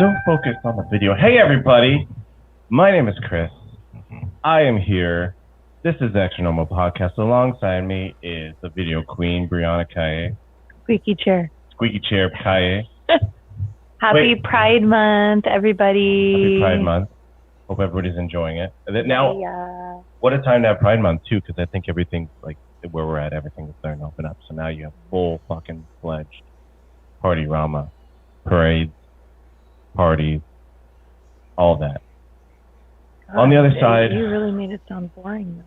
so focused on the video. Hey everybody, my name is Chris. I am here. This is the Extra Normal Podcast. Alongside me is the video queen, Brianna Kaye. Squeaky chair. Squeaky chair, Kaye. Happy Pride Month, everybody. Happy Pride Month. Hope everybody's enjoying it. Now, what a time to have Pride Month too, because I think everything's like where we're at, everything is starting to open up. So now you have full fucking fledged party rama, parades, parties, all that. God, on the other side, you really made it sound boring though.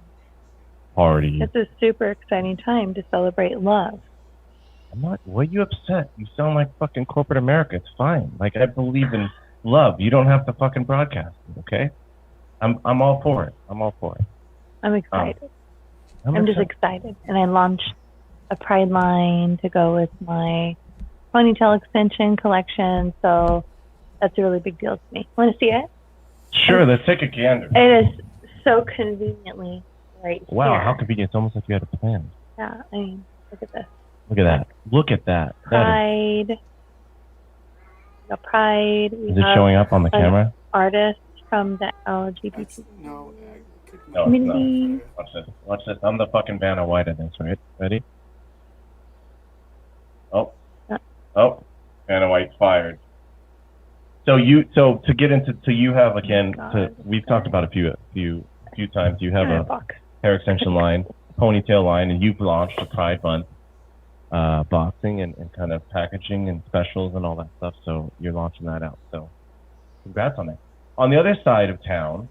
Parties. It's a super exciting time to celebrate love. I'm not. Why are you upset? You sound like fucking corporate America. It's fine. Like, I believe in love. You don't have to fucking broadcast it, okay? I'm all for it. I'm all for it. I'm excited. I'm just excited. And I launched a Pride line to go with my ponytail extension collection. So that's a really big deal to me. Want to see it? Sure, let's take a gander. It is so conveniently right Wow, here. how convenient. It's almost like you had a plan. Yeah, I mean, look at this. Look at that. Look at that. Pride. The Pride. Is it showing up on the camera? Artist from the LGBT community. Watch this. Watch this. I'm the fucking Vanna White of this, right? Ready? Oh. Vanna White fired. So you have again. We've talked about a few times. You have a hair extension line, ponytail line, and you've launched a Pride Month boxing and kind of packaging and specials and all that stuff. So you're launching that out. So congrats on that. On the other side of town,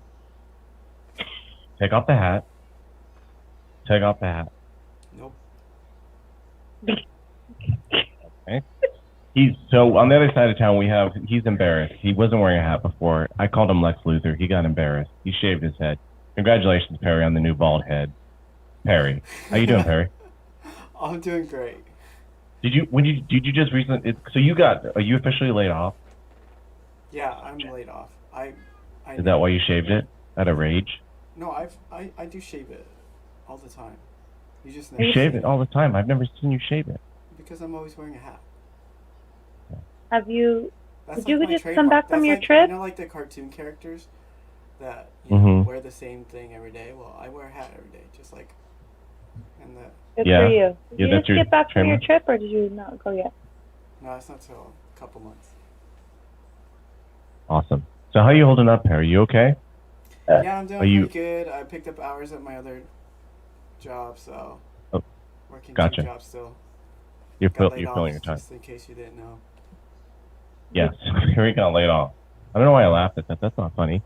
take off the hat. Take off the hat. Nope. Okay. So on the other side of town, he's embarrassed. He wasn't wearing a hat before. I called him Lex Luthor. He got embarrassed. He shaved his head. Congratulations, Perry, on the new bald head. Perry, how you doing, Perry? I'm doing great. Did you just recently? Are you officially laid off? Yeah, I'm laid off. Is that why you shaved it? Out of rage? No, I do shave it all the time. You just never shave it all the time. I've never seen you shave it. Because I'm always wearing a hat. Did you just come back from your trip? You know, like the cartoon characters that wear the same thing every day? Well, I wear a hat every day, just like. Good for you. Did you just get back from your trip, or did you not go yet? No, it's not till a couple months. Awesome. So how are you holding up, Perry? You okay? Yeah, I'm doing pretty good. I picked up hours at my other job, so working 2 jobs still. You're filling your time. Just in case you didn't know. Yes, Perry got laid off. I don't know why I laughed at that. That's not funny.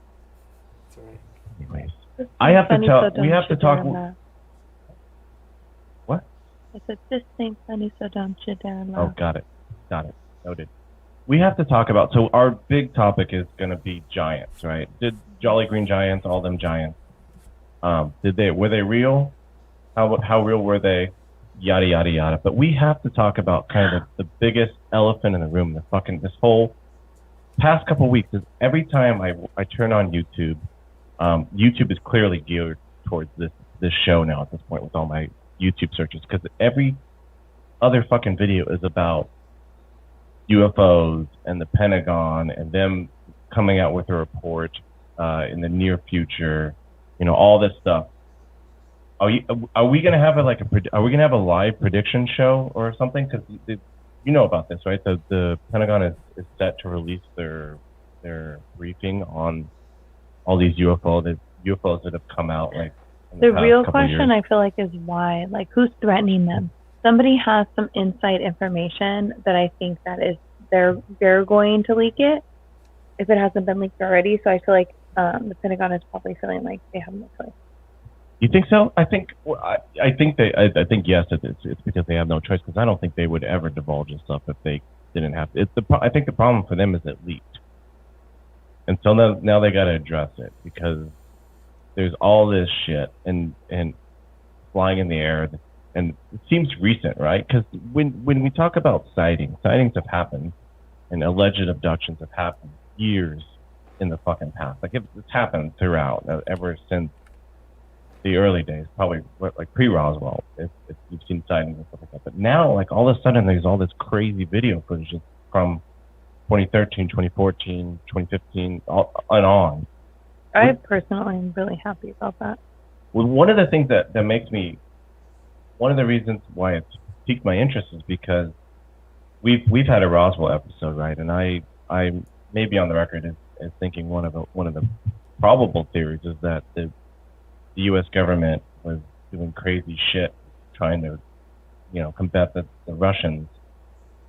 It's alright. Anyways, we have to talk. What? I said, this ain't funny, so don't you dare laugh. Oh, got it. Noted. We have to talk about, so our big topic is going to be giants, right? Did Jolly Green Giants, all them giants, were they real? How real were they? Yada, yada, yada. But we have to talk about kind of the biggest elephant in the room, this whole past couple of weeks is every time I turn on YouTube, YouTube is clearly geared towards this show now at this point with all my YouTube searches, because every other fucking video is about UFOs and the Pentagon and them coming out with a report in the near future, all this stuff. Are we gonna have a live prediction show or something? Because you know about this, right? The Pentagon is set to release their briefing on all these UFOs that have come out. Like the real question, I feel like, is why? Like, who's threatening them? Somebody has some inside information that I think that is they're going to leak it if it hasn't been leaked already. So I feel like the Pentagon is probably feeling like they have no choice. You think so? I think yes. It's because they have no choice. Because I don't think they would ever divulge this stuff if they didn't have to. I think the problem for them is it leaked, and so now they got to address it because there's all this shit and flying in the air, and it seems recent, right? Because when we talk about sightings have happened, and alleged abductions have happened years in the fucking past. Like it's happened throughout ever since the early days, probably like pre-Roswell, if you've seen sightings and stuff like that. But now, like all of a sudden, there's all this crazy video footage from 2013, 2014, 2015, and on. I personally am really happy about that. Well, one of the things that makes me, one of the reasons why it's piqued my interest is because we've had a Roswell episode, right? And I may be on the record as thinking one of the probable theories is that the U.S. government was doing crazy shit trying to, combat the Russians,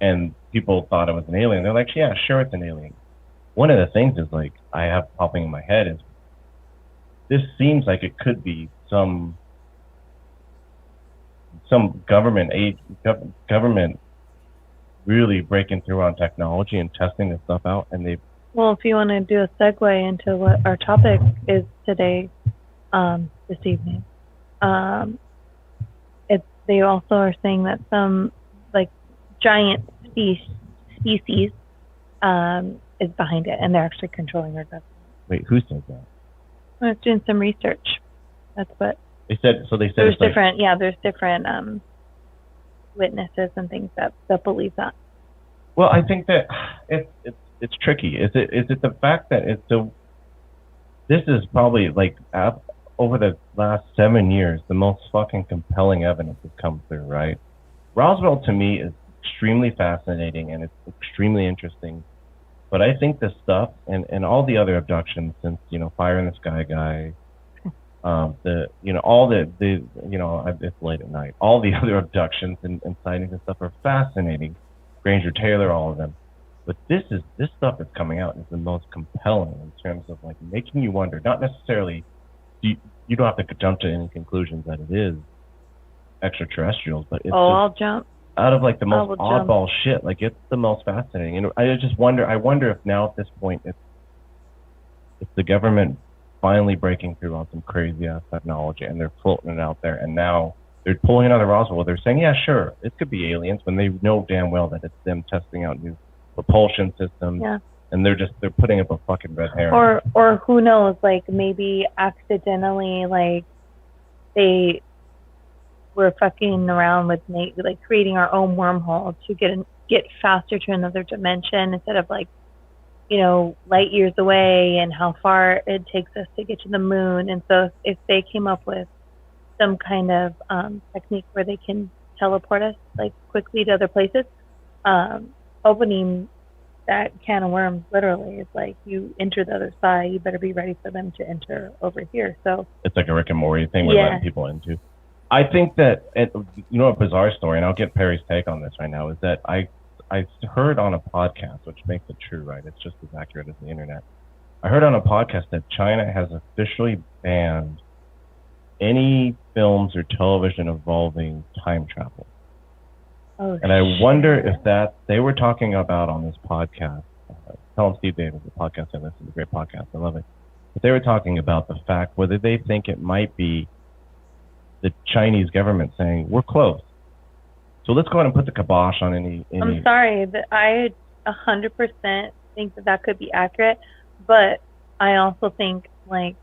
and people thought it was an alien. They're like, yeah, sure, it's an alien. One of the things is like I have popping in my head is this seems like it could be some government really breaking through on technology and testing this stuff out, and they. Well, if you want to do a segue into what our topic is today, this evening, they also are saying that some like giant species is behind it, and they're actually controlling our government. Wait, who said that? I was doing some research. That's what they said. So they said there's different. Yeah, there's different witnesses and things that believe that. Well, I think that it's tricky. Is it the fact that it's so? This is probably like over the last 7 years, the most fucking compelling evidence has come through, right? Roswell to me is extremely fascinating and it's extremely interesting, but I think the stuff and all the other abductions since Fire in the Sky guy, it's late at night. All the other abductions and sightings and stuff are fascinating. Granger Taylor, all of them. But this stuff that's coming out is the most compelling in terms of like making you wonder. Not necessarily, you don't have to jump to any conclusions that it is extraterrestrials, but it's I'll jump out of like the most oddball shit. Like it's the most fascinating, and I just wonder. I wonder if now at this point, it's the government finally breaking through on some crazy ass technology, and they're floating it out there, and now they're pulling another Roswell. They're saying, yeah, sure, it could be aliens, when they know damn well that it's them testing out new propulsion systems. Yeah. And they're putting up a fucking red herring. Or who knows, like maybe accidentally, like they were fucking around with like creating our own wormhole to get faster to another dimension instead of like, light years away and how far it takes us to get to the moon. And so if they came up with some kind of technique where they can teleport us like quickly to other places, opening that can of worms literally is like you enter the other side, you better be ready for them to enter over here. So it's like a Rick and Morty thing we're letting people into. I think that a bizarre story, and I'll get Perry's take on this right now, is that I heard on a podcast, which makes it true, right? It's just as accurate as the internet. I heard on a podcast that China has officially banned any films or television involving time travel. Oh, and I wonder if that they were talking about on this podcast. Tell them Steve Davis, the podcast I listen to, a great podcast, I love it. But they were talking about the fact whether they think it might be the Chinese government saying we're close, so let's go ahead and put the kibosh on any. I'm sorry, but I 100% think that could be accurate, but I also think, like,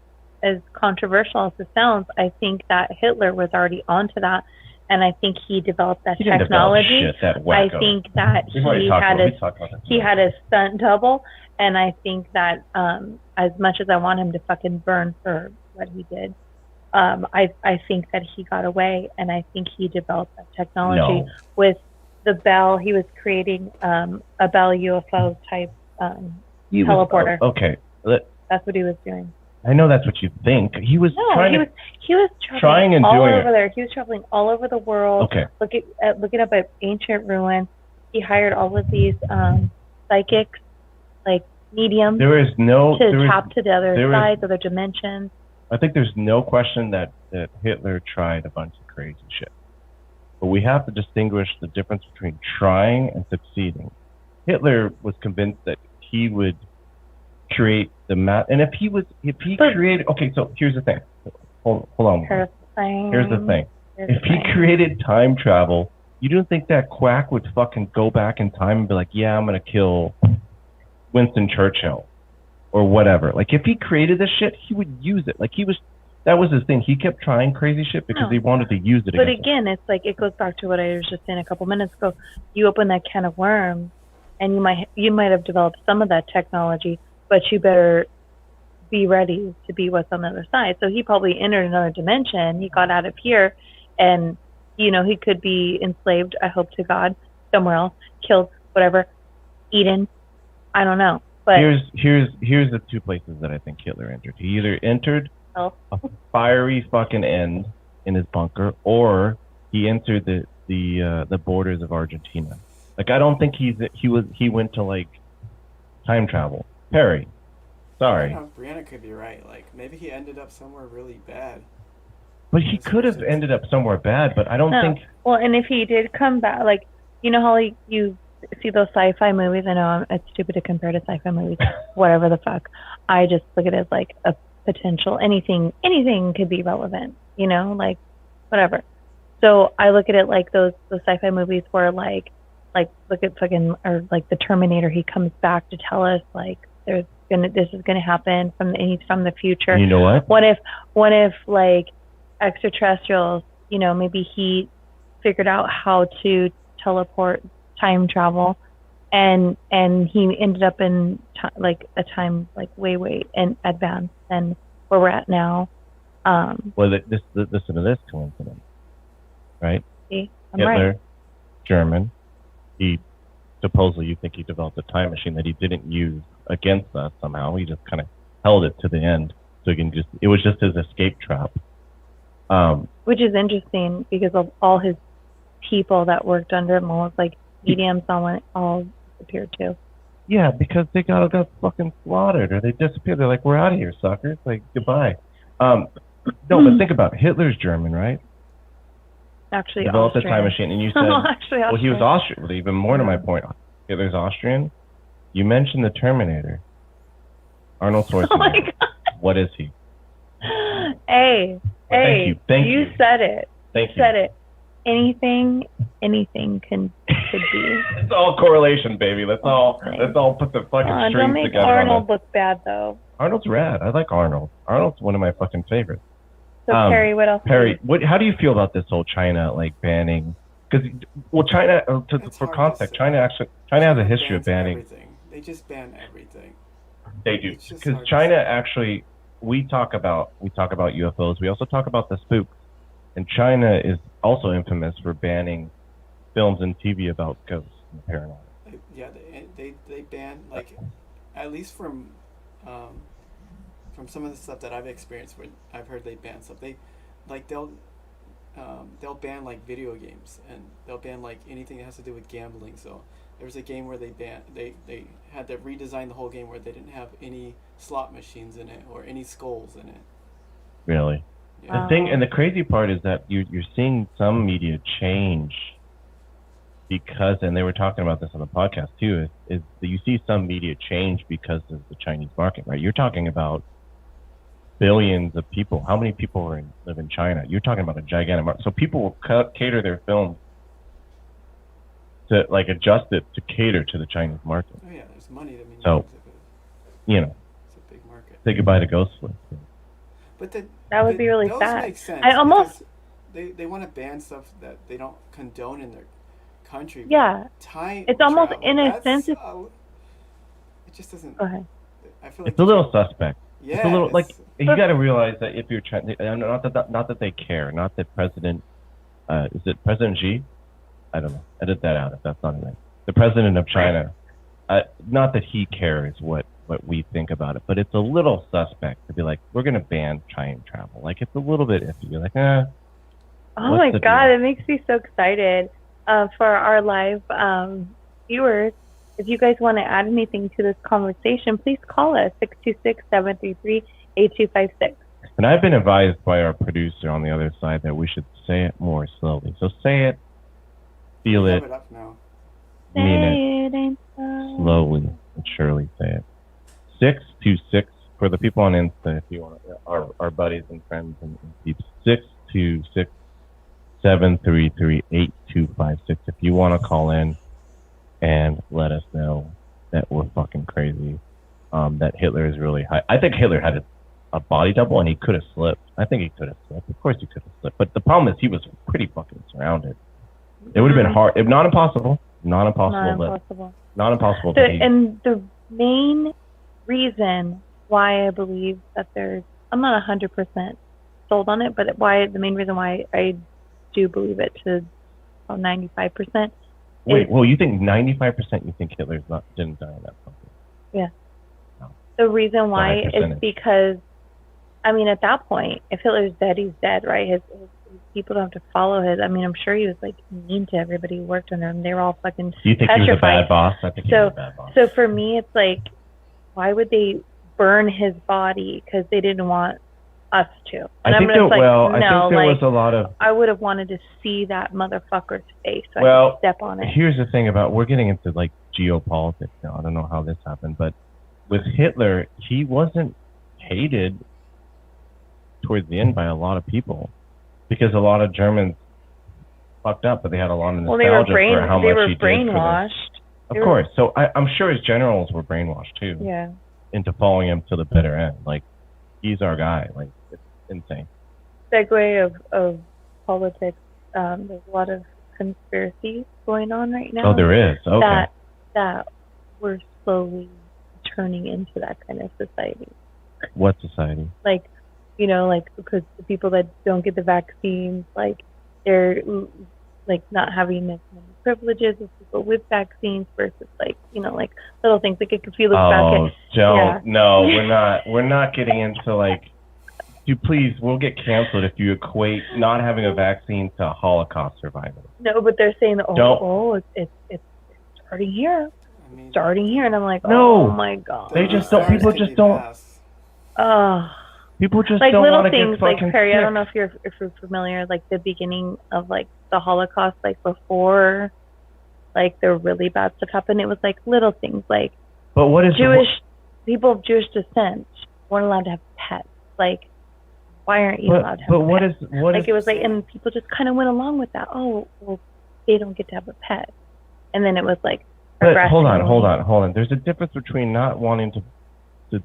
as controversial as it sounds, I think that Hitler was already onto that. And I think he developed that technology. I think that he had a stunt double, and I think that as much as I want him to fucking burn for what he did, I think that he got away, and I think he developed that technology with the Bell. He was creating a Bell UFO type teleporter. Okay, that's what he was doing. I know that's what you think. He was he was traveling all over there. He was traveling all over the world, looking up at ancient ruins. He hired all of these psychics, like mediums, tap to the other sides, other dimensions. I think there's no question that Hitler tried a bunch of crazy shit. But we have to distinguish the difference between trying and succeeding. Hitler was convinced that he would create the map, and if he created, okay, so here's the thing. Hold on. Here's the thing. If he created time travel, you don't think that quack would fucking go back in time and be like, yeah, I'm gonna kill Winston Churchill or whatever? Like, if he created this shit, he would use it. Like, that was his thing. He kept trying crazy shit because he wanted to use it. But again, it's like, it goes back to what I was just saying a couple minutes ago. You open that can of worms, and you might have developed some of that technology, but you better be ready to be what's on the other side. So he probably entered another dimension. He got out of here, and he could be enslaved, I hope to God, somewhere else, killed, whatever, eaten. I don't know. But here's the two places that I think Hitler entered. He either entered a fiery fucking end in his bunker, or he entered the borders of Argentina. Like, I don't think he went to like time travel. Perry, sorry. Brianna could be right. Like, maybe he ended up somewhere really bad. But he could have ended up somewhere bad. But I don't think. Well, and if he did come back, like, how you see those sci-fi movies. I know it's stupid to compare to sci-fi movies. Whatever the fuck. I just look at it as like a potential. Anything could be relevant. Like whatever. So I look at it like those sci-fi movies where like look at fucking, or like the Terminator. He comes back to tell us like this is gonna happen he's from the future. You know what? What if like extraterrestrials? Maybe he figured out how to teleport, time travel, and he ended up in like a time like way in advance than where we're at now. Well, listen to this coincidence, right? See, I'm Hitler, right. German. He supposedly, you think he developed a time machine that he didn't use against us somehow. He just kind of held it to the end, so he can it was just his escape trap. Which is interesting because of all his people that worked under him, all like mediums, all disappeared too. Yeah, because they got fucking slaughtered, or they disappeared. They're like, we're out of here, suckers. Like, goodbye. No, but think about it. Hitler's German, right? Actually, developed Austrian. a time machine, and you said, Actually, well, he was Austrian. Well, even more to my point, Hitler's Austrian. You mentioned the Terminator. Arnold Schwarzenegger. Oh my God. What is he? Hey, Thank you. You said it. Thank you. Said it. Anything could be. It's all correlation, baby. Let's all put the fucking strings don't make together. Arnold look bad though. Arnold's rad. I like Arnold. Arnold's one of my fucking favorites. So Perry, what else? Perry, how do you feel about this whole China like banning? Because China, for context, China has a history of banning. Everything. They just ban everything. They do, because China actually. We talk about UFOs. We also talk about the spooks, and China is also infamous for banning films and TV about ghosts and paranormal. Yeah, they ban, like, at least from some of the stuff that I've experienced, where I've heard they ban stuff. They'll ban like video games, and they'll ban like anything that has to do with gambling. So there was a game where they had to redesign the whole game where they didn't have any slot machines in it or any skulls in it. Really? Yeah. The thing, and the crazy part is that you're seeing some media change because, and they were talking about this on the podcast too, is that you see some media change because of the Chinese market, right? You're talking about billions of people. How many people live in China? You're talking about a gigantic market. So people will cater their films to like adjust it to cater to the Chinese market. Oh yeah, there's money. I mean, so, it's a big market. Say goodbye to Ghostflix. But that would be really those sad. Make sense. I almost they want to ban stuff that they don't condone in their country. Yeah, it's almost in a sense. It just doesn't. Go ahead. I feel like it's a little suspect. Yeah, it's a little like you got to realize that if you're trying, not that they care, not that President, is it President Xi? I don't know. Edit that out if that's not right. The president of China, not that he cares what we think about it, but it's a little suspect to be like, we're going to ban time travel. Like, it's a little bit iffy. You're like, Oh my God, it makes me so excited for our live viewers. If you guys want to add anything to this conversation, please call us, 626-733-8256. And I've been advised by our producer on the other side that we should say it more slowly. So say it, feel it, mean it, slowly and surely say it. 626, for the people on Insta, if you want, our buddies and friends and peeps, 626-733-8256. If you want to call in and let us know that we're fucking crazy, that Hitler is really high. I think Hitler had a body double and he could have slipped. I think he could have slipped. Of course he could have slipped. But the problem is he was pretty fucking surrounded. It would have been hard, if not impossible. Not impossible. Not impossible to be. And the main reason why I believe that I'm not 100% sold on it, but the main reason why I do believe it to about 95%. Wait, well, you think 95% you think Hitler's didn't die in that something? Yeah. No. The reason why is because, I mean, at that point, if Hitler's dead, he's dead, right? His people don't have to follow his. I mean, I'm sure he was like mean to everybody who worked under him. They were all fucking. Do you think petrified. he was a bad boss? I think he was a bad boss. So for me, it's like, why would they burn his body? Because they didn't want us to. And I think there was a lot of. I would have wanted to see that motherfucker's face so I could step on it. Here's the thing about, we're getting into like geopolitics now. I don't know how this happened, but with Hitler, he wasn't hated towards the end by a lot of people because a lot of Germans fucked up, but they had a lot of nostalgia for how much he did. They were brainwashed. Of course. So I'm sure his generals were brainwashed too. Yeah. Into following him to the bitter end. Like, he's our guy. Like, it's insane. Segue of politics. There's a lot of conspiracies going on right now. Oh, there is. Okay. That we're slowly turning into that kind of society. What society? Like, you know, like, because the people that don't get the vaccines, like, they're like not having as many privileges as people with vaccines versus, like, you know, like little things. Like, if you look back at no, we're not getting into like, we'll get canceled if you equate not having a vaccine to Holocaust survival. No, but they're saying that it's starting here. Starting here, and I'm like, no, oh my god. They just don't. People just don't. People just like don't little want to things get fucking like Perry. sick. I don't know if you're familiar, like the beginning of like the Holocaust, like before, like the really bad stuff happened. It was like little things, like but what is people of Jewish descent weren't allowed to have pets. Like, why aren't you allowed to have? But what pets? is what like is, it was like, and people just kind of went along with that. Oh, well, they don't get to have a pet, and then it was like. But hold on. There's a difference between not wanting to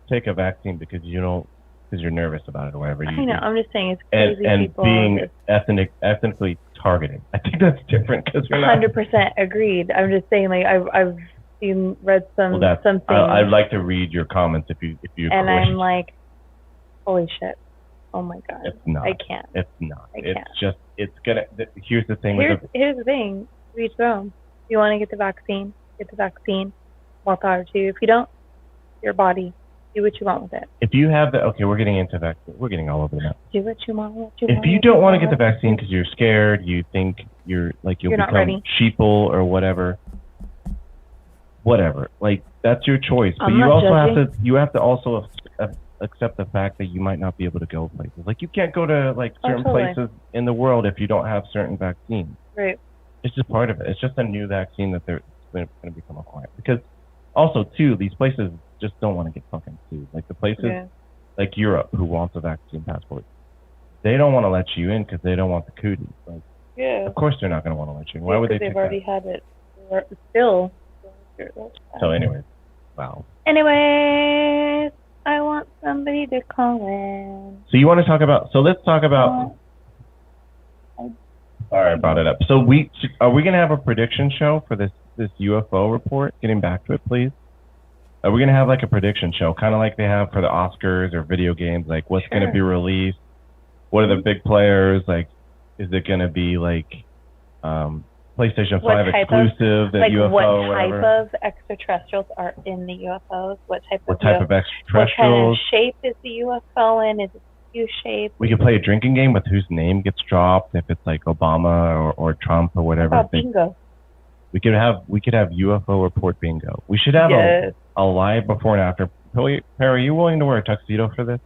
take a vaccine because you're nervous about it or whatever. I know. I'm just saying it's crazy. And being ethnically targeted. I think that's different because you're not. 100% agreed. I'm just saying, like, I've read something. I'd like to read your comments if you. And I'm like, holy shit! Oh my god! It's not. I can't. It's not. I can't. It's just. It's gonna. Here's the thing. Here's the thing. Reach your own. If you want to get the vaccine, get the vaccine. More power to you. If you don't, your body. Do what you want with it. If you have we're getting into vaccine. We're getting all over that. Do what you want. If you don't want to get the vaccine because you're scared, you think you'll become sheeple or whatever. Like, that's your choice. But you have to also accept the fact that you might not be able to go places. Like, you can't go to like certain places in the world if you don't have certain vaccines. Right. It's just part of it. It's just a new vaccine that they're going to become required. Because also too, these places just don't want to get fucking sued. Like the places like Europe who wants a vaccine passport, they don't want to let you in because they don't want the cooties. Like, of course they're not going to want to let you in. Why would they? They've already had it. Still. So anyways, wow. Anyways, I want somebody to call in. So you want to talk about? So let's talk about. Sorry, I brought it up. So are we going to have a prediction show for this UFO report? Getting back to it, please. Are we going to have like a prediction show, kind of like they have for the Oscars or video games? Like, what's going to be released? What are the big players? Like, is it going to be like PlayStation 5 exclusive, the UFO, what type whatever? of extraterrestrials are in the UFOs? What type of extraterrestrials? What kind of shape is the UFO in? Is it U-shape? We could play a drinking game with whose name gets dropped, if it's like Obama or Trump or whatever. How about bingo? We could have UFO report bingo. We should have a live before and after. Perry, are you willing to wear a tuxedo for this?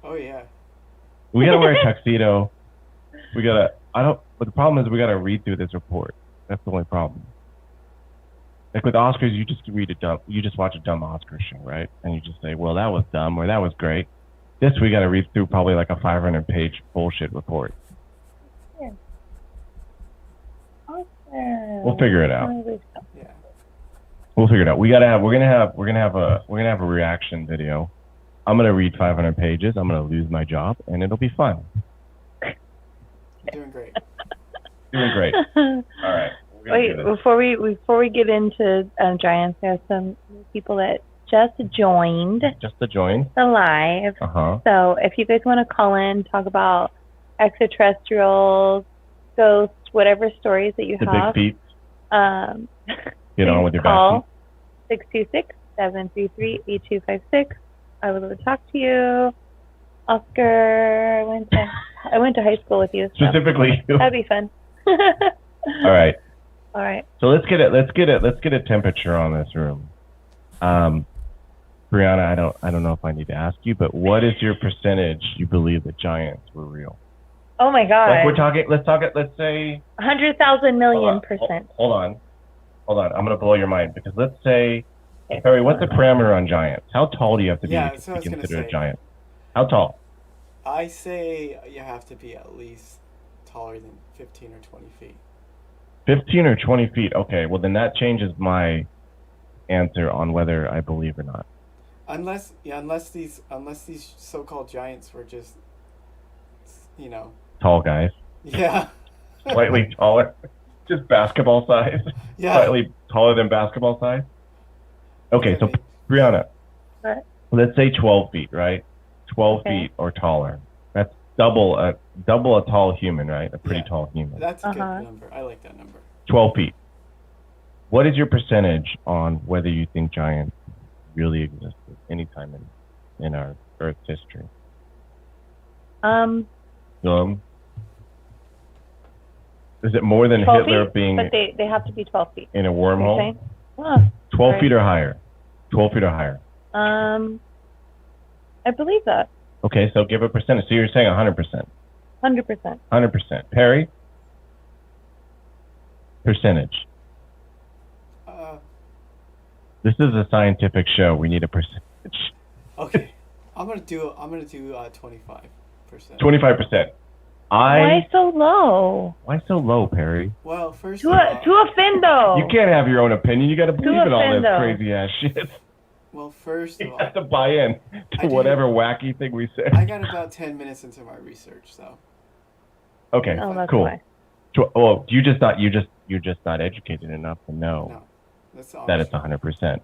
Oh yeah. We gotta wear a tuxedo. But the problem is we gotta read through this report. That's the only problem. Like with Oscars, you just watch a dumb Oscar show, right? And you just say, well, that was dumb or that was great. This we gotta read through probably like a 500-page bullshit report. Yeah. We'll figure it out. Yeah. We'll figure it out. We're gonna have a reaction video. I'm gonna read 500 pages. I'm gonna lose my job, and it'll be fun. You're doing great. Doing great. All right. Wait, before we get into giants, there's some people that just joined the live. So if you guys want to call in, talk about extraterrestrials, ghosts, whatever stories that you have. The big feet. Get on with your call 626-733-8256. I would love to talk to you. Oscar, I went to high school with you. So specifically you. That'd be fun. All right. All right. So let's get a temperature on this room. Brianna, I don't know if I need to ask you, but what is your percentage you believe that giants were real? Oh my God. Like let's say 100,000 million %. Hold on. I'm gonna blow your mind because let's say, Harry, what's the parameter on giants? How tall do you have to be to be considered a giant? How tall? I say you have to be at least taller than 15 or 20 feet. 15 or 20 feet. Okay, well then that changes my answer on whether I believe or not. Unless these so-called giants were just, tall guys. Yeah. Slightly taller, just basketball size. Yeah. Slightly taller than basketball size. Okay, so Brianna, let's say 12 feet, right? 12 feet or taller. That's double a tall human, right? A pretty tall human. That's a good number. I like that number. 12 feet. What is your percentage on whether you think giants really existed anytime in our Earth's history? Is it more than Hitler feet? being? But they have to be 12 feet. In a wormhole? 12 feet or higher. 12 feet or higher. I believe that. Okay, so give a percentage. So you're saying 100%. 100%. 100%. Perry? Percentage. This is a scientific show. We need a percentage. Okay, I'm gonna do 25%. 25%. Why so low? Why so low, Perry? Well, first to offend though. You can't have your own opinion. You got to believe in all this crazy ass shit. Well, first of all, you have to buy in to whatever wacky thing we say. I got about 10 minutes into my research, so. Okay, cool. Why. Well, you're just not educated enough to know that it's 100%.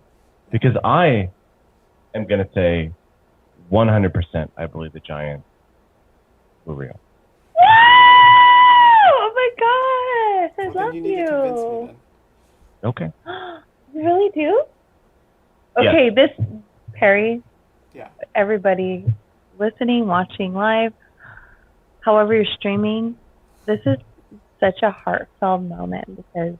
Because I am gonna say 100%. I believe the giants were real. Oh my gosh! I love you. Need to convince me then. Okay. You really do? Okay, yes. This Perry. Yeah. Everybody listening, watching live, however you're streaming, this is such a heartfelt moment because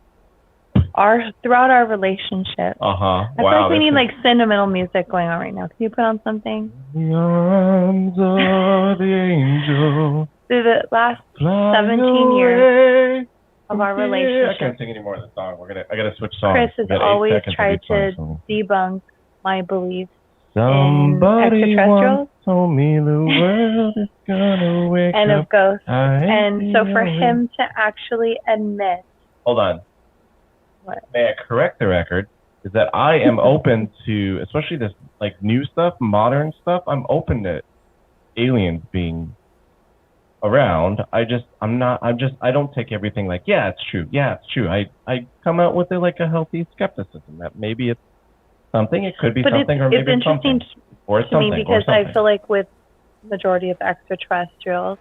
throughout our relationship, I feel like we need like sentimental music going on right now. Can you put on something? The arms of the angel. Through the last 17 years of our relationship. I can't sing any more of the song. I gotta switch songs. Chris has always tried to debunk my beliefs in extraterrestrials told me the world is gonna wake and up. of ghosts. And so for him to actually admit. Hold on. What? May I correct the record? Is that I am open to, especially this like new stuff, modern stuff. I'm open to aliens being around. I don't take everything like, yeah, it's true. Yeah, it's true. I come out with a healthy skepticism that maybe it's something, it could be something, or maybe it's something. Or it's something. To me because I feel like with majority of extraterrestrials,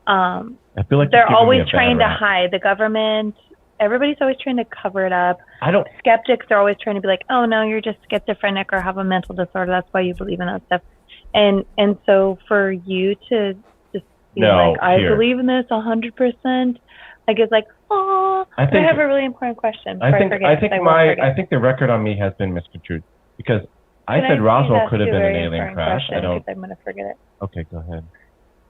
I feel like they're always trying to hide. The government, everybody's always trying to cover it up. Skeptics are always trying to be like, oh no, you're just schizophrenic or have a mental disorder. That's why you believe in that stuff. And so for you to just be I believe in this 100%, like it's like, oh, I have a really important question. I think the record on me has been misconstrued because I said Roswell could have been an alien crash. I'm gonna forget it. Okay, go ahead.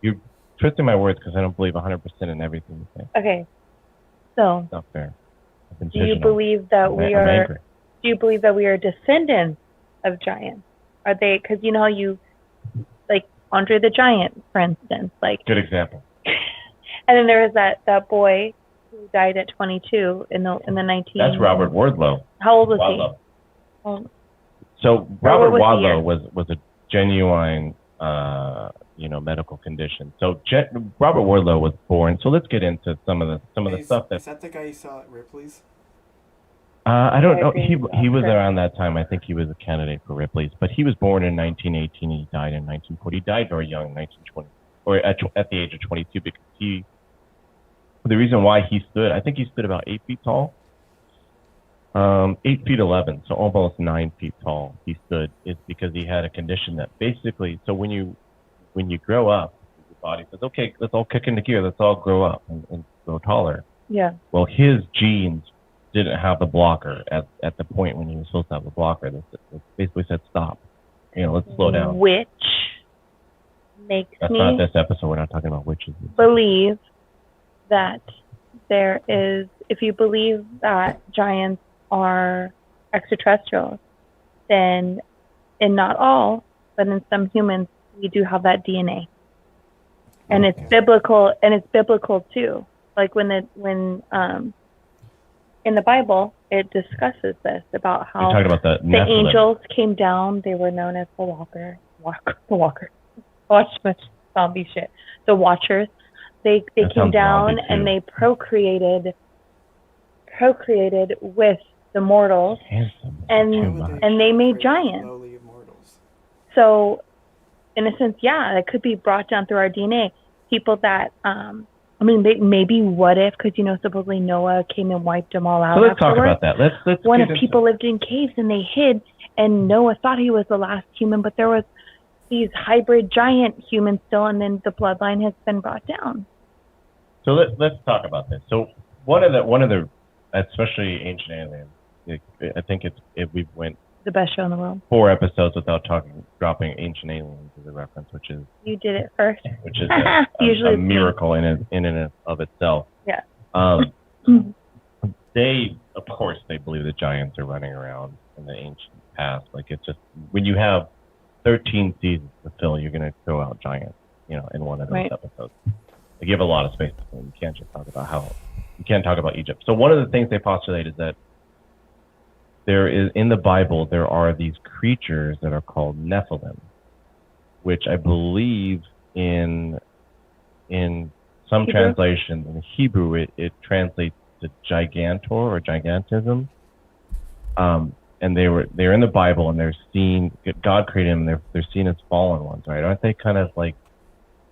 You're twisting my words because I don't believe 100% in everything you say. Okay, so it's not fair. Do you believe that we are descendants of giants? Are they? Because you know how you like Andre the Giant, for instance, like good example. And then there was that boy who died at 22 in the 19. That's Robert Wardlow. How old was he? So Robert Wadlow was a genuine medical conditions. So Robert Wardlow was born. So let's get into some of the stuff Is that the guy you saw at Ripley's? I don't know. agree. He was around that time. I think he was a candidate for Ripley's, but he was born in 1918 and he died in 1940. He died very young, 1920, or at the age of 22, because the reason why he stood, I think he stood about 8 feet tall, 8 feet 11, so almost 9 feet tall. He stood is because he had a condition that basically, so when you grow up, your body says, okay, let's all kick into gear, let's all grow up and grow taller. Yeah. Well, his genes didn't have the blocker at the point when he was supposed to have the blocker. That basically said stop. Let's slow down. Which makes That's me not this episode. We're not talking about witches. believe that there is, if you believe that giants are extraterrestrials, then in not all, but in some humans, we do have that DNA. And it's biblical too. Like when in the Bible, it discusses this about how You're talking about the angels came down. They were known as the walkers. Watch much zombie shit. The watchers. They came down and they procreated with the mortals, and they made giants. So, in a sense, yeah, it could be brought down through our DNA. People that maybe what if, because supposedly Noah came and wiped them all out. So let's talk about that. Let's what if people lived in caves and they hid, and Noah thought he was the last human, but there was these hybrid giant humans still, and then the bloodline has been brought down. So let's talk about this. So one of the especially Ancient Aliens, I think we went the best show in the world. 4 episodes without dropping Ancient Aliens as a reference, which is you did it first, which is a miracle in and of itself. Yeah. They believe the giants are running around in the ancient past. Like, it's just when you have 13 seasons to fill, you're gonna throw out giants, in one of those episodes. They give a lot of space to them. You can't just talk about you can't talk about Egypt. So one of the things they postulate is that there is, in the Bible, there are these creatures that are called Nephilim, which I believe in some translations in Hebrew it translates to gigantor or gigantism. And they're in the Bible, and they're seen, God created them, they're seen as fallen ones, right? Aren't they kind of like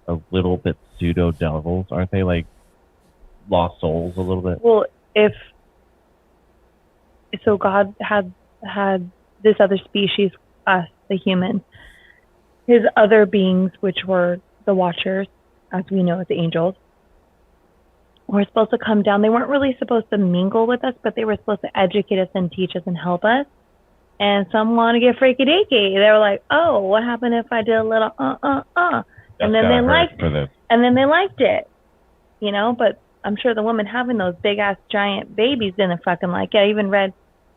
a little bit pseudo devils? Aren't they like lost souls a little bit? Well, so God had this other species, us, the humans, his other beings, which were the watchers, as we know as angels, were supposed to come down. They weren't really supposed to mingle with us, but they were supposed to educate us and teach us and help us. And some want to get freaky deaky. They were like, oh, what happened if I did a little and then they liked it, but I'm sure the woman having those big ass giant babies didn't fucking like it. I even read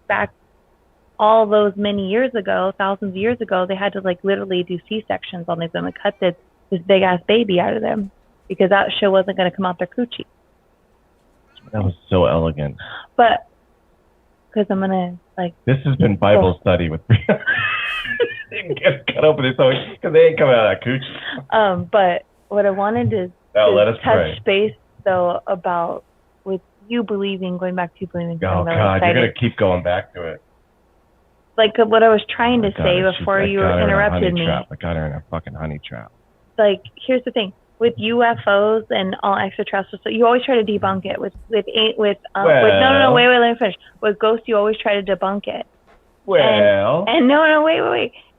back all those many years ago, thousands of years ago, they had to like literally do C-sections on these women, cut this big ass baby out of them because that shit wasn't going to come out their coochie. That was so elegant. But because I'm gonna this has been Bible study with Bree. They can get cut open because they ain't coming out of that coochie. But what I wanted to touch base though about with you believing, going back to you believing. Oh God, you're gonna keep going back to it. Like what I was trying to say before you interrupted me. I got her in a fucking honey trap. Like, here's the thing. With UFOs and all extraterrestrials, so you always try to debunk it. Wait, let me finish. With ghosts, you always try to debunk it. Wait.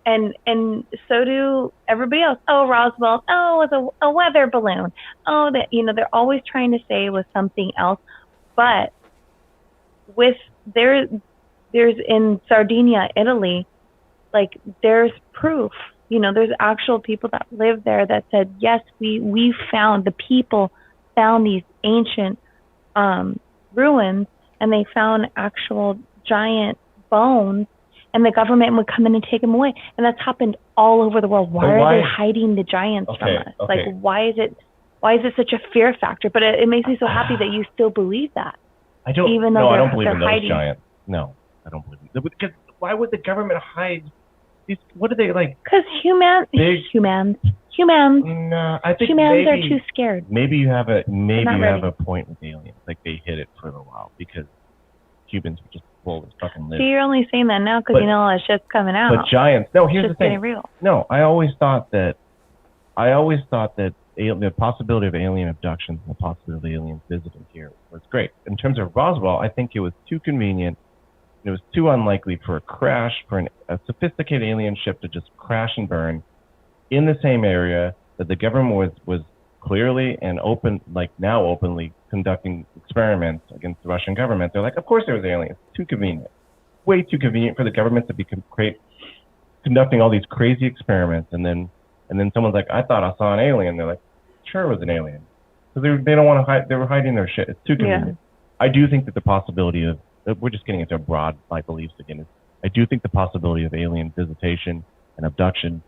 And so do everybody else. Oh, Roswell. Oh, it was a weather balloon. Oh, that they're always trying to say it was something else. But there's in Sardinia, Italy, there's proof. There's actual people that live there that said, yes, we found, the people found these ancient ruins, and they found actual giant bones, and the government would come in and take them away. And that's happened all over the world. Why are they hiding the giants from us? Okay. Why is it such a fear factor? But it makes me so happy that you still believe that. I don't believe in those giants. No, I don't believe in them. Because why would the government hide these? What are they like? Because humans Humans. No, I think Humans maybe, are too scared. Maybe you have a ready. point with aliens. Like they hid it for a while because Cubans were just full of fucking live. See, you're only saying that now because you know all that shit's coming out. But giants. No, here's the thing. Getting real. No, I always thought that the possibility of alien abductions and the possibility of aliens visiting here was great. In terms of Roswell, I think it was too convenient. It was too unlikely for a sophisticated alien ship to just crash and burn in the same area that the government was clearly and openly conducting experiments against the Russian government. They're like, of course there was aliens. Too convenient. Way too convenient for the government to be conducting all these crazy experiments, and then someone's like, I thought I saw an alien. They're like, sure it was an alien. So they don't want to hide. They were hiding their shit. It's too convenient. Yeah. I do think that the possibility of, we're just getting into broad beliefs again. I do think the possibility of alien visitation and abduction,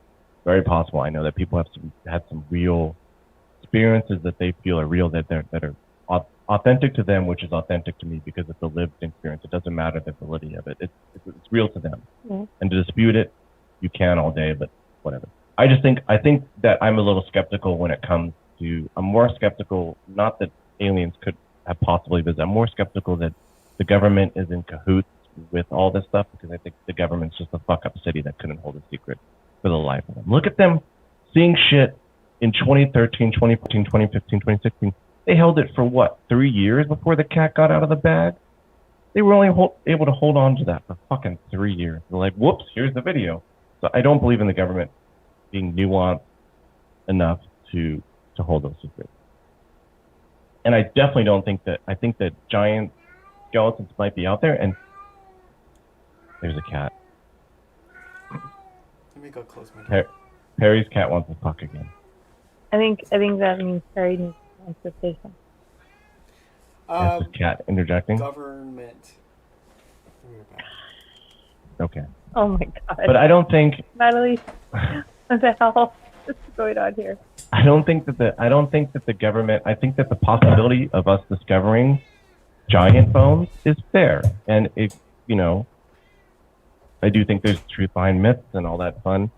very possible. I know that people had some real experiences that they feel are real, that are authentic to them, which is authentic to me because it's a lived experience. It doesn't matter the validity of it. It's real to them. Mm-hmm. And to dispute it, you can all day, but whatever. I think that I'm a little skeptical when it comes to, I'm more skeptical, not that aliens could have possibly visited, I'm more skeptical that the government is in cahoots with all this stuff, because I think the government's just a fuck up city that couldn't hold a secret for the life of them. Look at them seeing shit in 2013, 2014, 2015, 2016. They held it for what, 3 years before the cat got out of the bag? They were only able to hold on to that for fucking 3 years. They're like, whoops, here's the video. So I don't believe in the government being nuanced enough to hold those secrets. And I definitely don't think that, I think that giant skeletons might be out there, and there's a cat. Let me go close my door. Perry's cat wants to fuck again. I think that means Perry needs to say something. That's the cat interjecting? Government. Okay. Oh my god. But I don't think... Natalie, what the hell is going on here? I don't think that the government, I think that the possibility of us discovering giant bones is fair. And it, you know, I do think there's truth behind myths and all that fun.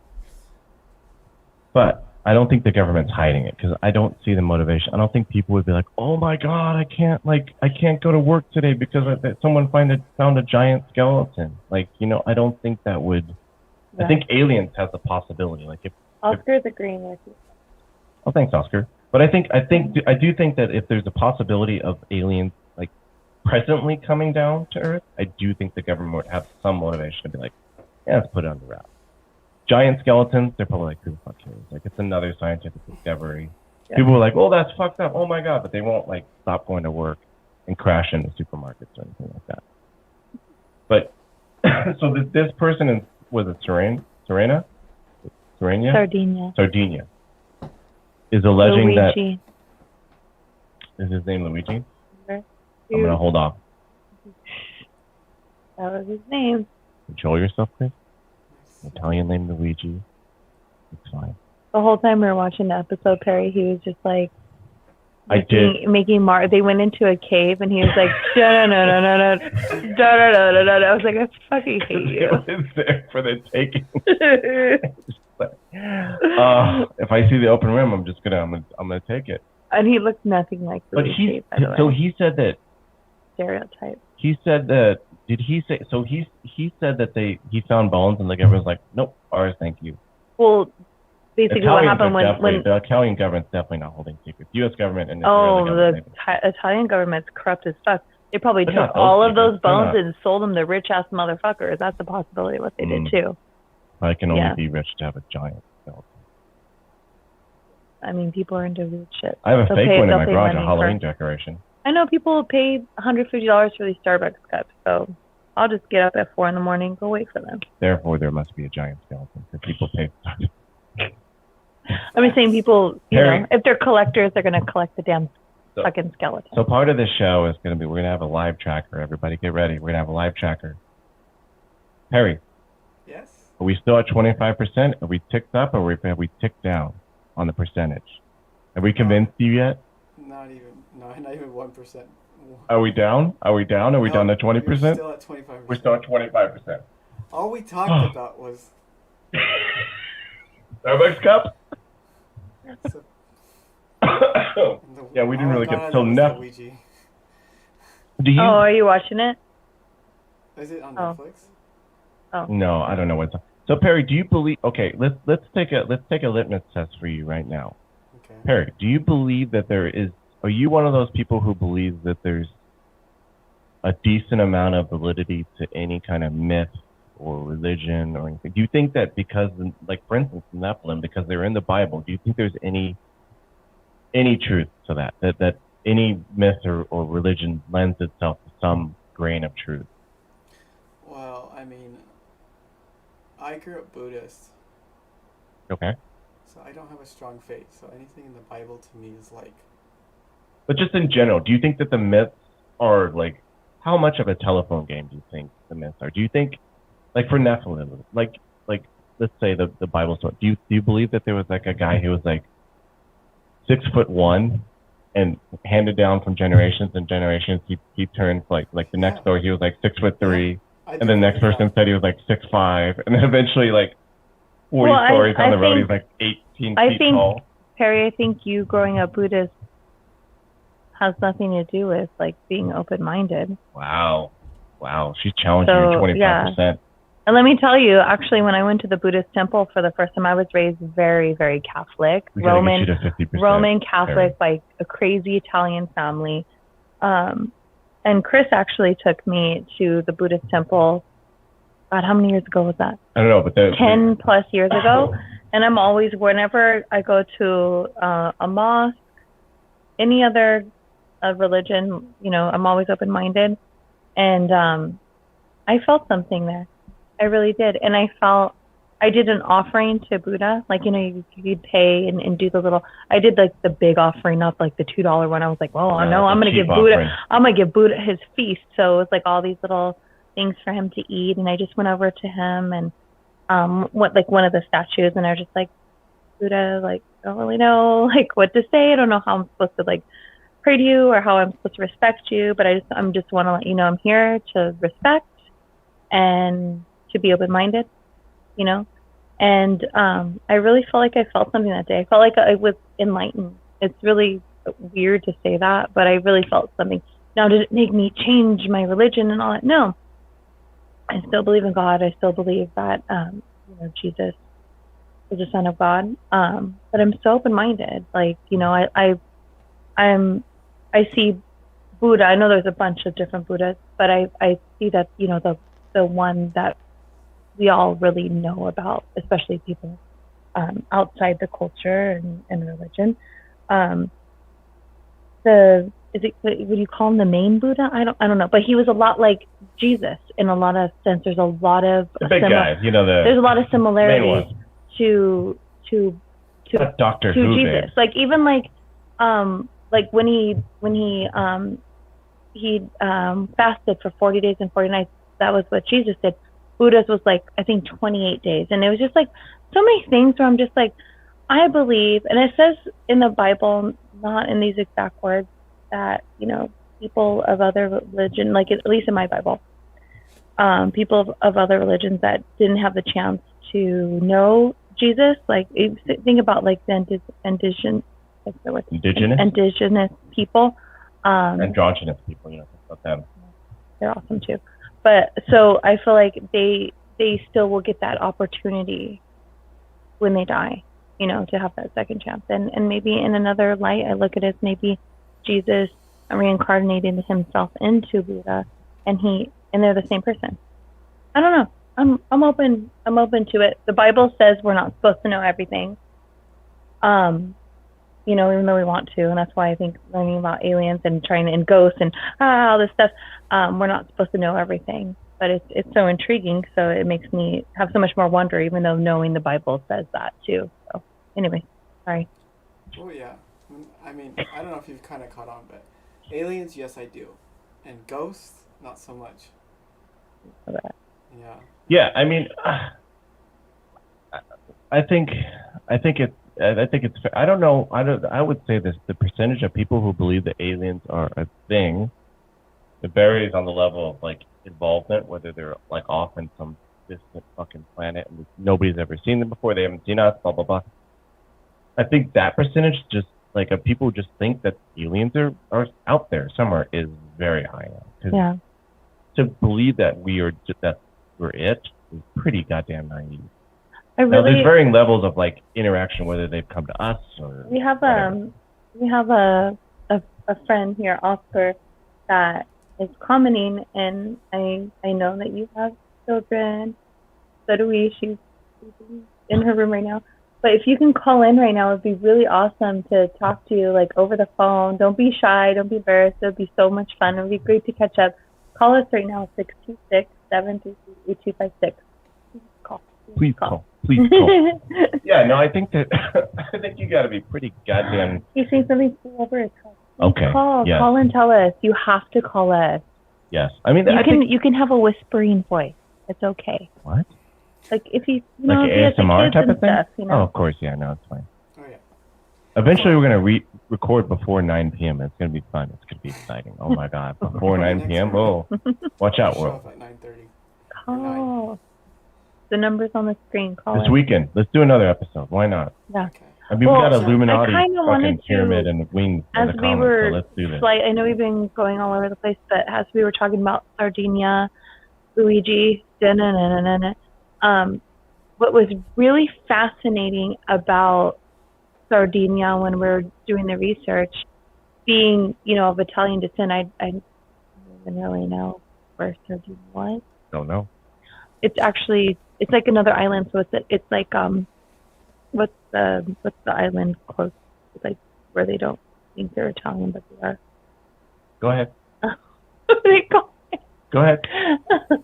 But I don't think the government's hiding it, because I don't see the motivation. I don't think people would be like, oh my god, I can't go to work today because someone found a giant skeleton. Like, you know, I don't think that would. Yeah. I think aliens has the possibility. Like if Oscar's agreeing with you. Oh, thanks, Oscar. But I do think that if there's a possibility of aliens like presently coming down to Earth, I do think the government would have some motivation to be like, yeah, let's put it under wraps. Giant skeletons, they're probably like, who the fuck cares? Like, it's another scientific discovery. Yeah. People are like, oh, that's fucked up. Oh my god, but they won't like stop going to work and crash into supermarkets or anything like that. But so this person was it Sardinia is alleging Luigi. Is his name Luigi? Okay. I'm gonna hold off. That was his name. Control yourself, Chris. Italian name Luigi. It's fine. The whole time we were watching the episode, Perry, he was just like making they went into a cave and he was like, no. I was like, I fucking hate you. It was there for the taking. If I see the open rim, I'm gonna take it. And he looked nothing like Luigi, by the way. So he said that stereotype. He said that. Did he say? So he said that he found bones and the government was like, nope, ours, thank you. Well, basically what happened when the Italian government's definitely not holding secrets. U.S. government and the Italian government's corrupt as fuck. They probably took all of those bones and sold them to rich ass motherfuckers. That's a possibility of what they did too. I can only be rich to have a giant skeleton. I mean, people are into weird shit. I have a fake one in my garage, a Halloween decoration. I know people pay $150 for these Starbucks cups, so I'll just get up at 4 in the morning and go wait for them. Therefore, there must be a giant skeleton because people pay. I'm just saying, people, you know, if they're collectors, they're going to collect the damn fucking skeleton. So part of this show is going to be, we're going to have a live tracker. Everybody get ready. We're going to have a live tracker. Harry. Yes? Are we still at 25%? Are we ticked up or have we ticked down on the percentage? Have we convinced you yet? Not even 1%. Are we down? Are we down to 20%? We're still at 25%. We're still at 25%. All we talked about was Starbucks cup? So, Yeah, we didn't really get so that was the Ouija. Do you? Oh, are you watching it? Is it on Oh. Netflix? Oh. No, I don't know what's. So Perry, do you believe? Okay, let's take a litmus test for you right now. Okay. Perry, do you believe that there is? Are you one of those people who believes that there's a decent amount of validity to any kind of myth or religion or anything? Do you think that because, like for instance, Nephilim, because they're in the Bible, do you think there's any truth to that? That any myth or religion lends itself to some grain of truth? Well, I mean, I grew up Buddhist, Okay. so I don't have a strong faith. So anything in the Bible to me is like. But just in general, do you think that the myths are like, how much of a telephone game do you think the myths are? Do you think, like for Nephilim, like let's say the Bible story, do you believe that there was like a guy who was like 6'1" and handed down from generations and generations, he turned like the next story he was like 6'3", and the next person said he was like 6'5", and then eventually like 40 stories on the road he's like 18 feet tall. Perry, I think you growing up Buddhist has nothing to do with like being open-minded. Wow, she challenged you 25%. Yeah. And let me tell you, actually, when I went to the Buddhist temple for the first time, I was raised very, very Catholic, Roman Catholic, by a crazy Italian family. And Chris actually took me to the Buddhist temple. God, how many years ago was that? I don't know, but 10 plus years ago. And I'm always, whenever I go to a mosque, any other religion, I'm always open-minded. And I felt something there. I really did. And I did an offering to Buddha. Like, you'd pay and do the little, I did like the big offering, not like the $2 one. I was like, oh, no, I'm going to give Buddha his feast. So it was like all these little things for him to eat. And I just went over to him and went like one of the statues, and I was just like, Buddha, like, I don't really know like what to say. I don't know how I'm supposed to like pray to you or how I'm supposed to respect you, but I'm just want to let you know I'm here to respect and to be open-minded, and I really felt like I felt something that day. I felt like I was enlightened. It's really weird to say that, but I really felt something. Now, did it make me change my religion and all that? No. I still believe in God. I still believe that Jesus is the Son of God. But I'm so open-minded. Like, I see Buddha. I know there's a bunch of different Buddhas, but I see that the one that we all really know about, especially people outside the culture and religion. Would you call him the main Buddha? I don't know, but he was a lot like Jesus in a lot of sense. There's a lot of guys, there's a lot of similarities to Dr. to Who, Jesus. babe. Like even like when he fasted for 40 days and 40 nights. That was what Jesus did. Buddha's was like, I think 28 days. And it was just like so many things where I'm just like, I believe, and it says in the Bible, not in these exact words, that, people of other religion, like at least in my Bible, people of other religions that didn't have the chance to know Jesus, like think about like the indigenous people. Androgynous people, think about them. They're awesome too. But so I feel like they still will get that opportunity when they die, to have that second chance. And maybe in another light, I look at it as maybe Jesus reincarnated himself into Buddha, and they're the same person. I don't know. I'm open to it. The Bible says we're not supposed to know everything. Even though we want to, and that's why I think learning about aliens and and ghosts and all this stuff, we're not supposed to know everything, but it's so intriguing, so it makes me have so much more wonder, even though knowing the Bible says that too. So anyway, sorry. Oh yeah, I mean, I don't know if you've kind of caught on, but aliens, yes, I do, and ghosts, not so much. Okay. Yeah. Yeah, I mean, I think it's. I think it's. I don't know. I would say this: the percentage of people who believe that aliens are a thing, it varies on the level of like involvement, whether they're like off in some distant fucking planet and nobody's ever seen them before, they haven't seen us, blah blah blah. I think that percentage just like of people just think that aliens are out there somewhere is very high now. 'Cause Yeah. to believe that we're it is pretty goddamn naive. I Now there's really, varying levels of like interaction, whether they've come to us or we have whatever. a friend here, Oscar, that is commenting, and I know that you have children. So do we. She's in her room right now. But if you can call in right now, it'd be really awesome to talk to you like over the phone. Don't be shy. Don't be embarrassed. It'd be so much fun. It'd be great to catch up. Call us right now, 626-733-8256. Call. Please call. Please call. Yeah, no, I think that I think you got to be pretty goddamn. He's saying something cool over his head. Okay. Call. Yes. Call and tell us. You have to call us. Yes. I mean, You can have a whispering voice. It's okay. What? Like if you Like if he has the ASMR kids type and of thing? stuff, you know. Oh, of course, yeah, no, it's fine. Oh yeah. Eventually, we're gonna record before 9 p.m. It's gonna be fun. It's gonna be exciting. Oh my god, before 9 p.m. Oh, watch out, Show world. up at 9:30. Call. The number's on the screen. Call This it. weekend, let's do another episode. Why not? Yeah. Okay. I mean, Well, we got so Illuminati I kinda fucking wanted to, pyramid and wings in As the we comments, were, so let's do this. I know we've been going all over the place, but as we were talking about Sardinia, Luigi, what was really fascinating about Sardinia when we were doing the research, being, of Italian descent, I don't even really know where Sardinia was. Don't know. It's like another island, so it's like what's the island close, like where they don't think they're Italian but they are. Go ahead. What do they call it? Go ahead.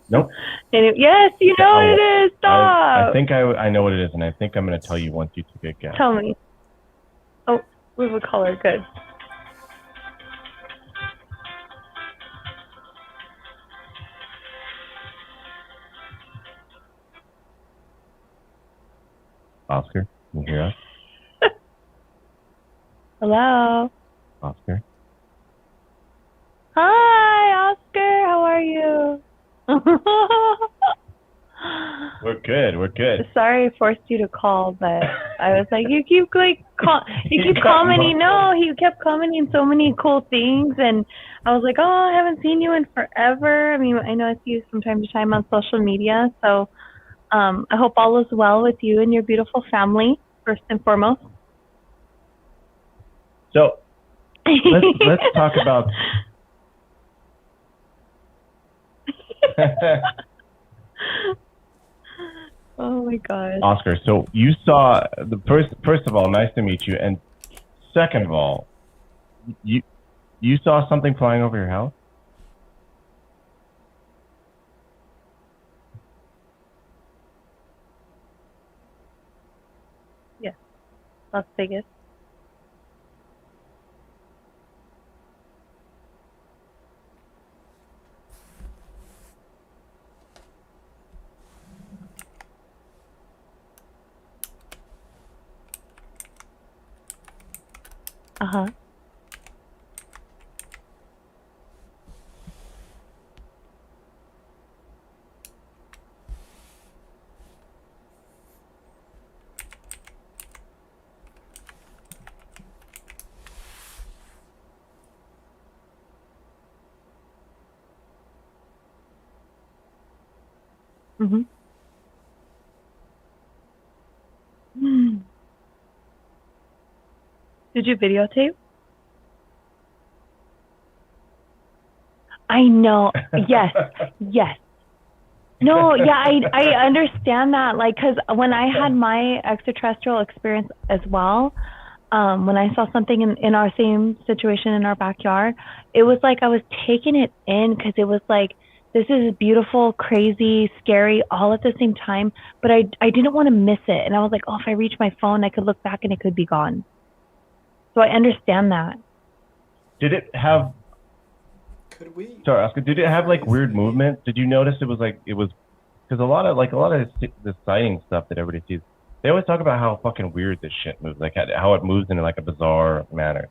Nope. Anyway, yes, you know what it is. Stop. I think I know what it is, and I think I'm gonna tell you once you take a guess. Tell me. Oh, we have a caller. Good. Oscar, can you hear us? Hello. Oscar. Hi, Oscar. How are you? We're good. We're good. Sorry I forced you to call, but I was like, you keep got commenting. No, muffled. he kept commenting so many cool things, and I was like, oh, I haven't seen you in forever. I mean, I know I see you from time to time on social media, so I hope all is well with you and your beautiful family, first and foremost. So let's talk about. Oh my God. Oscar, so you saw the first of all, nice to meet you, and second of all, you saw something flying over your house? Yeah, Las Vegas. Uh-huh. Mm-hmm. Did you videotape? I know. Yes. Yes. No, yeah, I understand that. Like, because when I had my extraterrestrial experience as well, when I saw something in our same situation in our backyard, it was like I was taking it in because it was like, this is beautiful, crazy, scary, all at the same time. But I didn't want to miss it. And I was like, oh, if I reach my phone, I could look back and it could be gone. So I understand that. Did it have? Could we? Sorry, Oscar. Did it have like weird movement? Did you notice it was because a lot of the sighting stuff that everybody sees, they always talk about how fucking weird this shit moves, like how it moves in like a bizarre manner.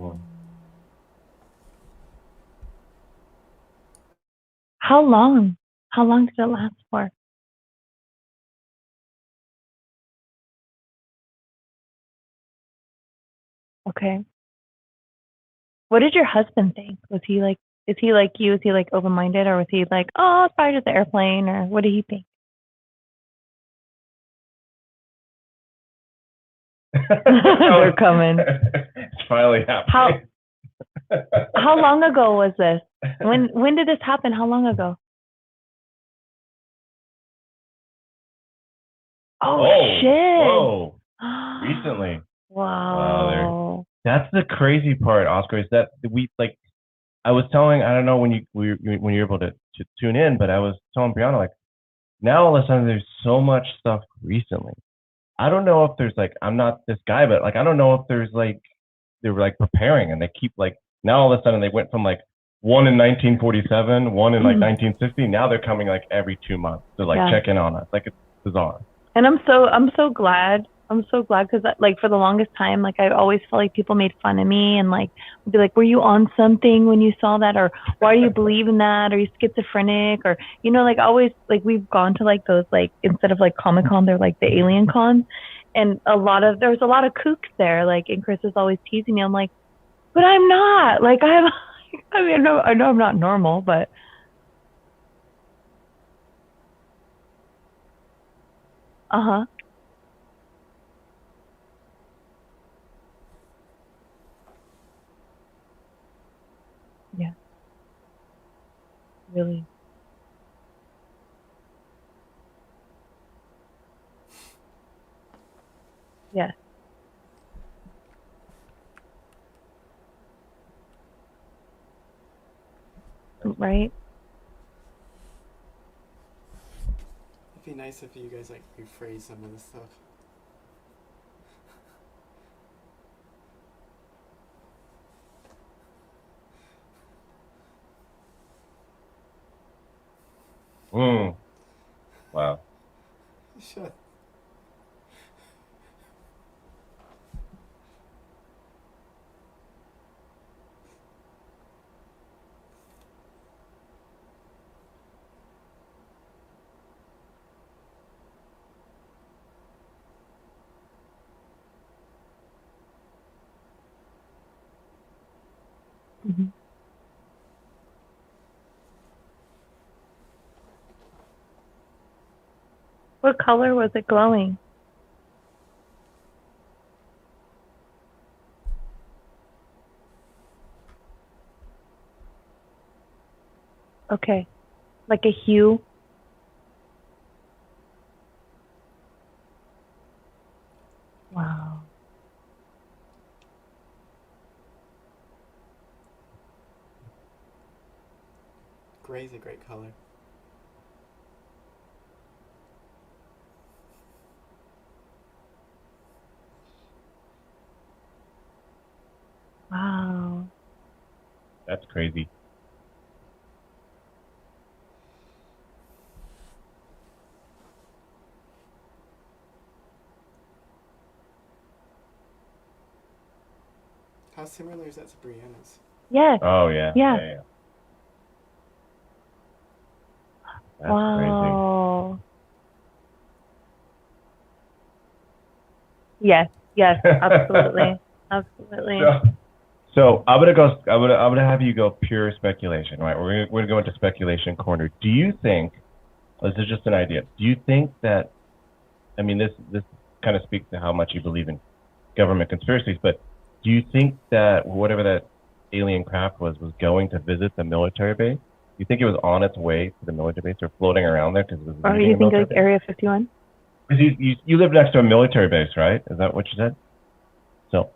Mm. How long? How long did it last for? Okay. What did your husband think? Was he like, is he like you? Is he like open-minded, or was he like, oh, it's probably just the airplane, or what did he think? They're coming. It's finally happening. How long ago was this? When did this happen? How long ago? Oh, shit. Whoa. Recently. Wow. That's the crazy part, Oscar, is that we like I was telling, I don't know when when you're able to tune in, but I was telling Brianna, like, now all of a sudden there's so much stuff recently. I don't know if there's like, I'm not this guy, but like I don't know if there's like they were like preparing, and they keep like, now all of a sudden they went from like one in 1947, one in like 1960. Now they're coming like every 2 months to like check in on us. Like, it's bizarre. And I'm so glad. I'm so glad, because like for the longest time, like I always felt like people made fun of me and like would be like, were you on something when you saw that, or why do you believe in that, are you schizophrenic, or like always, like we've gone to like those, like instead of like Comic-Con, they're like the alien cons, and there was a lot of kooks there, like, and Chris is always teasing me. I'm like, but I'm not, like I mean, I know I'm not normal, but uh-huh. Yeah. Really. Yeah. Right? It'd be nice if you guys like rephrase some of the stuff. Wow. Shut. Mm-hmm. What color was it glowing? Okay. Like a hue? Wow. Gray's a great color. Wow. That's crazy. How similar is that to Brianna's? Yes. Oh yeah. Yeah. That's Wow. Yes. Yes. crazy. Absolutely. Absolutely. So I'm gonna have you go pure speculation, right? We're gonna go into speculation corner. Do you think, this is just an idea, do you think that, I mean, this kind of speaks to how much you believe in government conspiracies, but do you think that whatever that alien craft was going to visit the military base? Do you think it was on its way to the military base, or floating around there because it was Or leaving you the think military like base? Area 51? Because you live next to a military base, right? Is that what you said? So.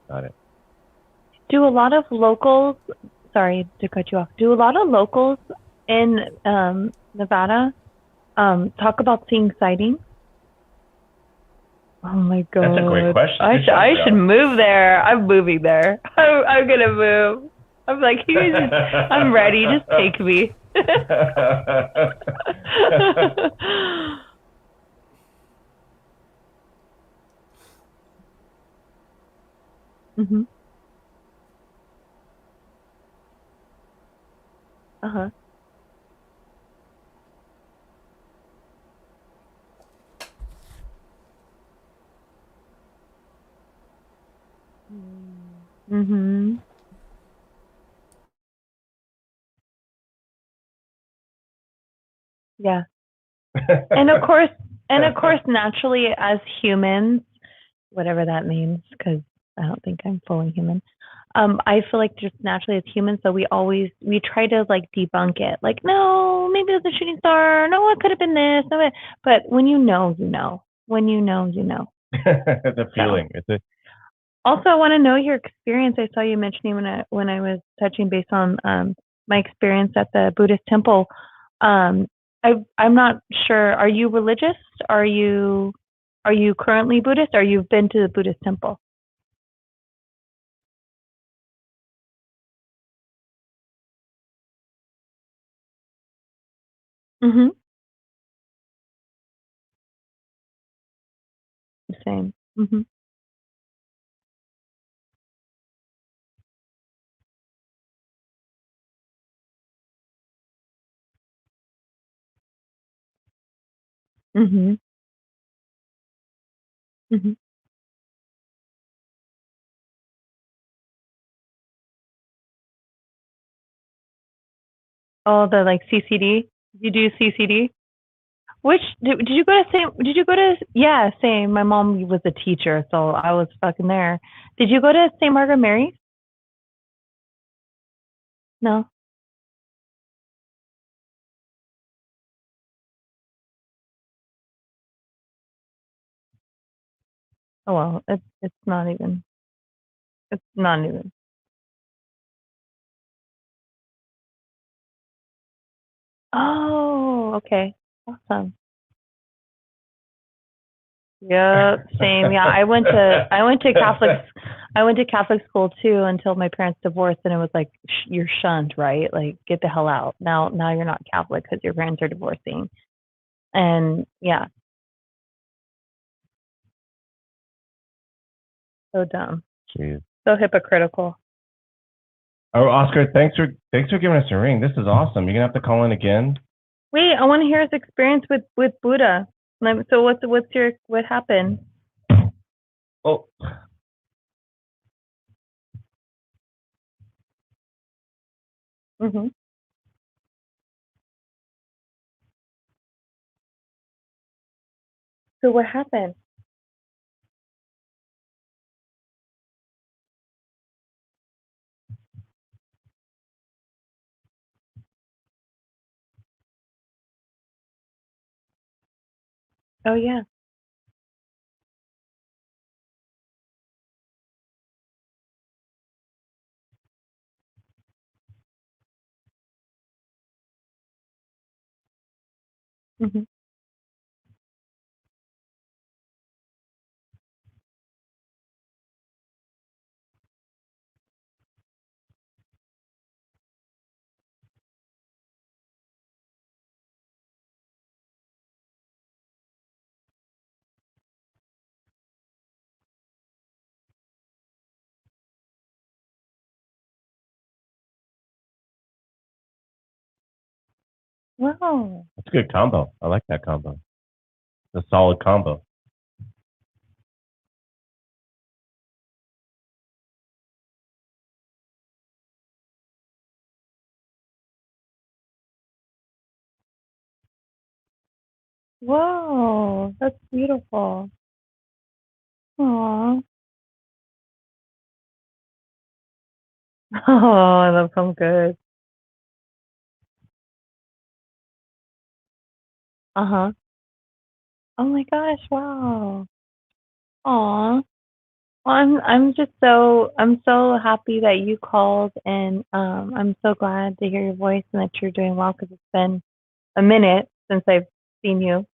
Got it. Do a lot of locals, sorry to cut you off, do a lot of locals in Nevada talk about seeing sightings? Oh my God. That's a great question. I should move there. I'm moving there. I'm gonna move. I'm like, I'm ready. Just take me. Mhm. Uh-huh. Mhm. Yeah. And of course, naturally as humans, whatever that means, because I don't think I'm fully human. I feel like just naturally as humans, so we try to like debunk it. Like, no, maybe it was a shooting star. No, it could have been this. No, but when you know, you know. When you know, you know. The feeling. So. It's a Also, I want to know your experience. I saw you mentioning when I was touching base on my experience at the Buddhist temple. Um, I'm not sure. Are you religious? Are you currently Buddhist? Or you've been to the Buddhist temple? Mm-hmm. The same. Mm-hmm. Mm-hmm. Mm-hmm. Oh, the like CCD. You do CCD? Which did you go to same? Did you go to? Yeah, same. My mom was a teacher, so I was fucking there. Did you go to St. Margaret Mary? No. Oh well, it's not even. It's not even. Oh, okay. Awesome. Yep, same. Yeah, I went to Catholic school too until my parents divorced, and it was like you're shunned, right? Like get the hell out. Now you're not Catholic because your parents are divorcing, and yeah, so dumb, Jeez. so hypocritical. Oh, Oscar, thanks for giving us a ring. This is awesome. You're gonna have to call in again. Wait, I want to hear his experience with Buddha. So what happened? Oh, Hmm. So what happened? Oh yeah. Hmm. Wow. that's a good combo. I like that combo. It's a solid combo. Whoa, that's beautiful. Aw. Oh, that sounds good. Uh-huh. Oh my gosh, wow. Aw. Well, I'm so happy that you called, and I'm so glad to hear your voice and that you're doing well because it's been a minute since I've seen you.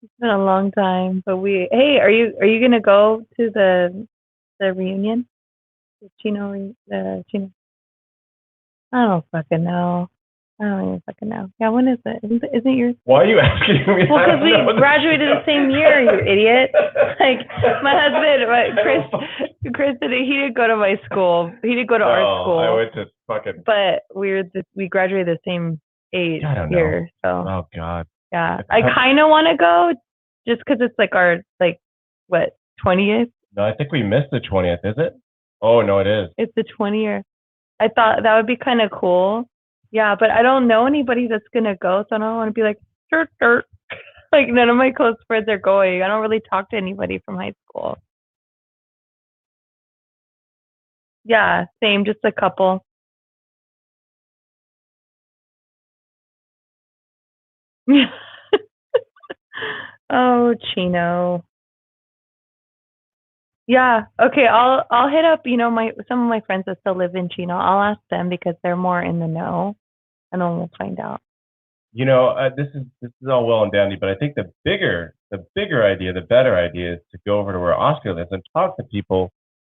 It's been a long time, but hey, are you gonna go to the reunion? The Chino. I don't fucking know. I don't even fucking know. Yeah, when is it? Isn't yours? Why are you asking me? Well, because we graduated the same year, you idiot. Like, my husband, Chris he didn't go to my school. He didn't go to art school. I went to fucking. But we graduated the same age year. So. Oh, God. Yeah. I kind of want to go just because it's like our, like, what, 20th? No, I think we missed the 20th, is it? Oh, no, it is. It's the 20th. I thought that would be kind of cool. Yeah, but I don't know anybody that's going to go, so I don't want to be like, dirt. Like, none of my close friends are going. I don't really talk to anybody from high school. Yeah, same, just a couple. Oh, Chino. Yeah. Okay. I'll hit up, some of my friends that still live in Chino. I'll ask them because they're more in the know, and then we'll find out. This is all well and dandy, but I think the bigger idea, the better idea is to go over to where Oscar lives and talk to people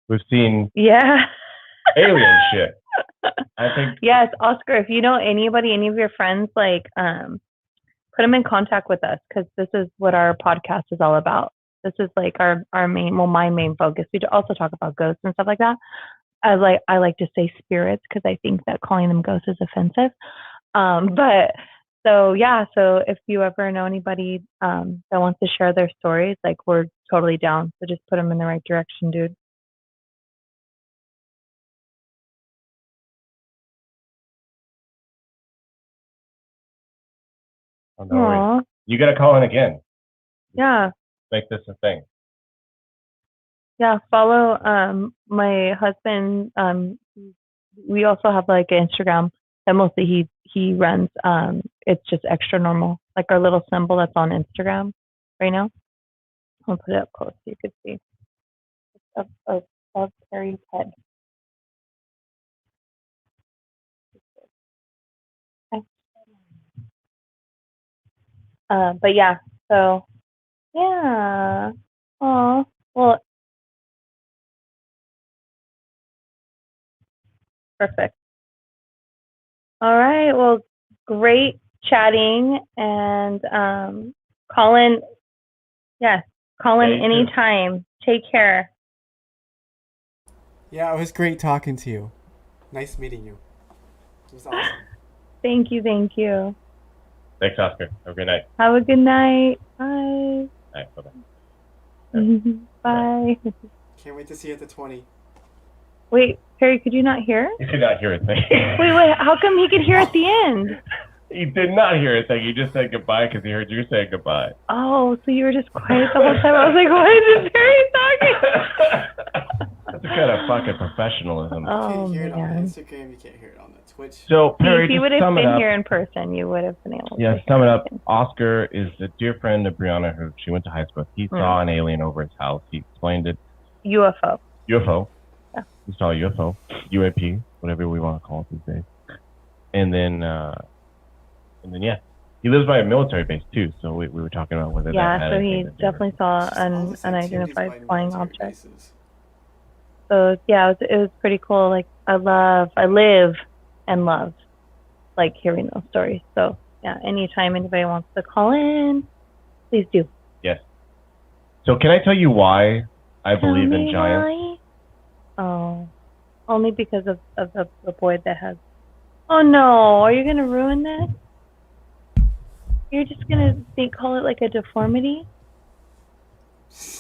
who've seen alien shit. I think. Yes, Oscar, if you know anybody, any of your friends, like, put them in contact with us because this is what our podcast is all about. This is like our my main focus. We also talk about ghosts and stuff like that. I like to say spirits because I think that calling them ghosts is offensive. But so if you ever know anybody that wants to share their stories, like, we're totally down. So just put them in the right direction, dude. Oh, no worries. You got to call in again. Yeah. Make this a thing. Yeah, follow my husband. We also have like an Instagram that mostly he runs. It's just extra normal, like our little symbol that's on Instagram right now. I'll put it up close so you could see. It's of Carrie's head. But yeah, so yeah. Oh, well, perfect. All right. Well, great chatting, and call in. Yes, call in anytime. Take care. Yeah, it was great talking to you. Nice meeting you. It was awesome. Thank you. Thanks, Oscar. Have a good night. Have a good night. Bye. All right, bye-bye. Bye. Can't wait to see you at the 20. Wait, Perry, could you not hear? He could not hear a thing. Wait, how come he could hear at the end? He did not hear a thing. He just said goodbye because he heard you say goodbye. Oh, so you were just quiet the whole time. I was like, why is Perry talking? That's a kind of fucking professionalism. Oh, you can't hear it on man. Instagram. You can't hear it on the Twitch. So, Perry, if you would have been here in person, you would have been able to. Yeah, sum it up. Oscar is a dear friend of Brianna, who she went to high school with. He saw an alien over his house. He explained it. UFO. Yeah. He saw a UFO. UAP, whatever we want to call it these days. And then, yeah. He lives by a military base, too, so we were talking about whether that had so he definitely saw an unidentified flying object. Bases. So, yeah, it was pretty cool. Like, I live and love, like, hearing those stories. So, yeah, anytime anybody wants to call in, please do. Yes. So, can I tell you why I believe in giants? Why? Oh, only because of the boy that has... Oh, no. Are you going to ruin this? You're just going to call it like a deformity?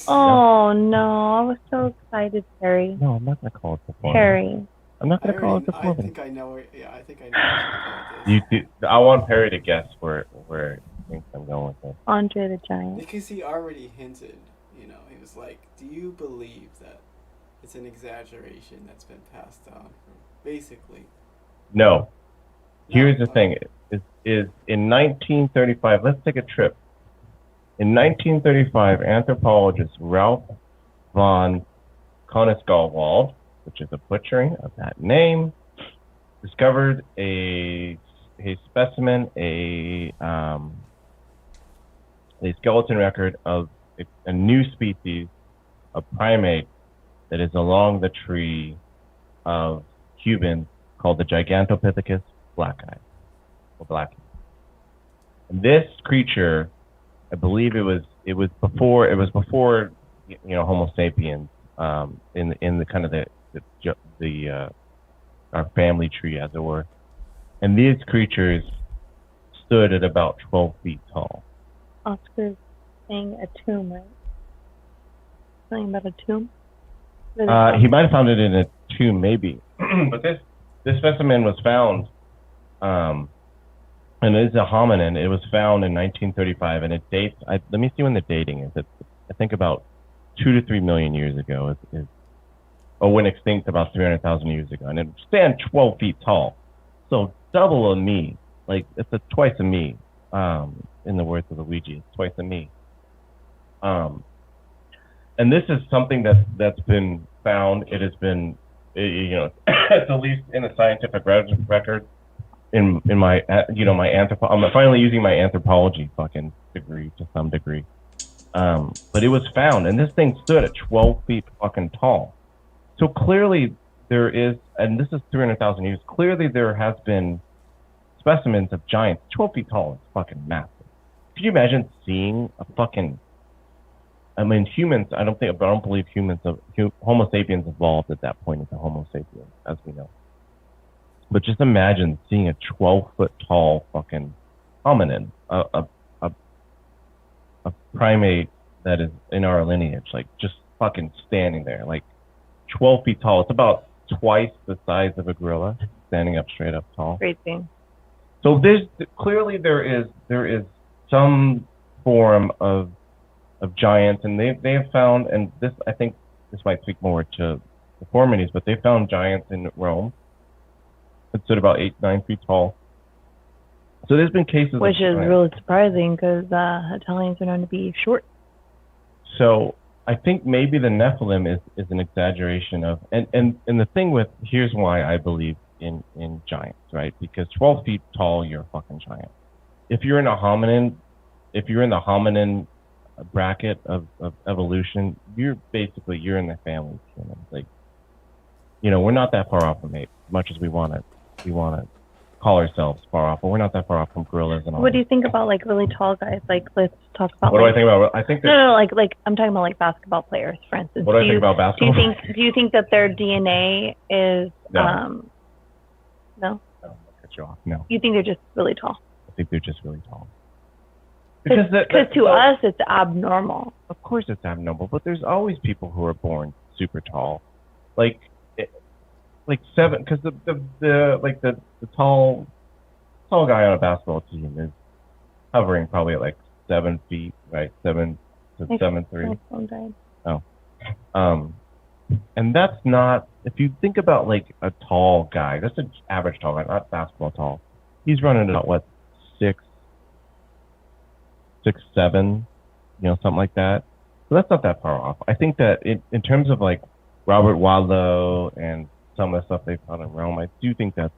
Oh, no. I was so excited, Perry. No, I'm not going to call it deformity. Perry. I'm not going to call it deformity. I think I know what you're going to call it. I want Perry to guess where he thinks I'm going with it. Andre the Giant. Because he already hinted, he was like, do you believe that it's an exaggeration that's been passed down? Basically. No. Here's the thing. Is in 1935, let's take a trip. In 1935, anthropologist Ralph von Koenigswald, which is a butchering of that name, discovered a specimen, a skeleton record of a new species of primate that is along the tree of humans called the Gigantopithecus blacki, or blacki. And this creature, I believe it was before Homo sapiens, in the kind of the our family tree, as it were. And these creatures stood at about 12 feet tall. Oscar's saying a tomb, right? Something about a tomb? He might have found it in a tomb, maybe. But this specimen was found, and it is a hominin. It was found in 1935, and it dates. Let me see when the dating is. I think about 2 to 3 million years ago. Or went extinct about 300,000 years ago, and it stands 12 feet tall. So double of me. Like, it's a twice of me. In the words of Luigi, it's twice of me. And this is something that's been found. It has been, it's at least in a scientific record. In my, my I'm finally using my anthropology fucking degree to some degree. But it was found, and this thing stood at 12 feet fucking tall. So clearly there is, and this is 300,000 years. Clearly there has been specimens of giants. 12 feet tall is fucking massive. Could you imagine seeing a fucking? I mean, humans. I don't believe humans. Homo sapiens evolved at that point into Homo sapiens, as we know. But just imagine seeing a 12-foot tall fucking hominin, a primate that is in our lineage, like just fucking standing there, like 12 feet tall. It's about twice the size of a gorilla, standing up straight up tall. Great thing. So clearly there is some form of giants, and they have found, and this, I think this might speak more to deformities, but they found giants in Rome. It stood about 8-9 feet tall. So there's been cases, which is really surprising because Italians are known to be short. So I think maybe the Nephilim is an exaggeration of, and the thing with, here's why I believe in giants, right? Because 12 feet tall, you're a fucking giant. If you're in the hominin bracket of evolution, you're in the family of humans. Like, we're not that far off from apes, as much as we want to call ourselves far off, but we're not that far off from gorillas and all. What do you think about like really tall guys? Like, let's talk about. What do I think about? I think that, no, like I'm talking about like basketball players, for instance. What do I think about basketball? Do you think that their DNA is no? No. I'll cut you off. No. You think they're just really tall? I think they're just really tall. Because to us it's abnormal. Of course it's abnormal, but there's always people who are born super tall, like 7. Because the tall guy on a basketball team is hovering probably at like 7 feet, right? 7 to 7'3". Oh, and that's not. If you think about like a tall guy, that's an average tall guy, not basketball tall. He's running about what, 6'7", something like that. So that's not that far off. I think that in terms of like Robert Wadlow and some of the stuff they found in Rome, I do think that's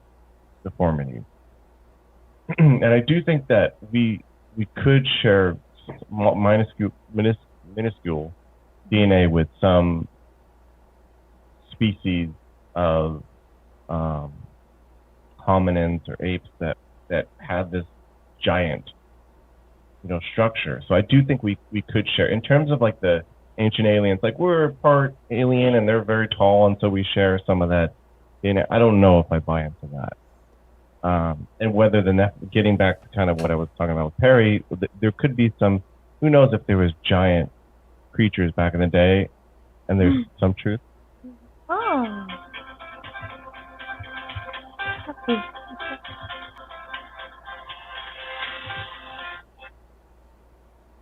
deformity. And I do think that we could share minuscule DNA with some species of hominins or apes that had this giant structure. So I do think we could share in terms of like the ancient aliens, like we're part alien and they're very tall, and so we share some of that. I don't know if I buy into that. And whether getting back to kind of what I was talking about with Perry, there could be some. Who knows if there was giant creatures back in the day, and there's some truth. Oh.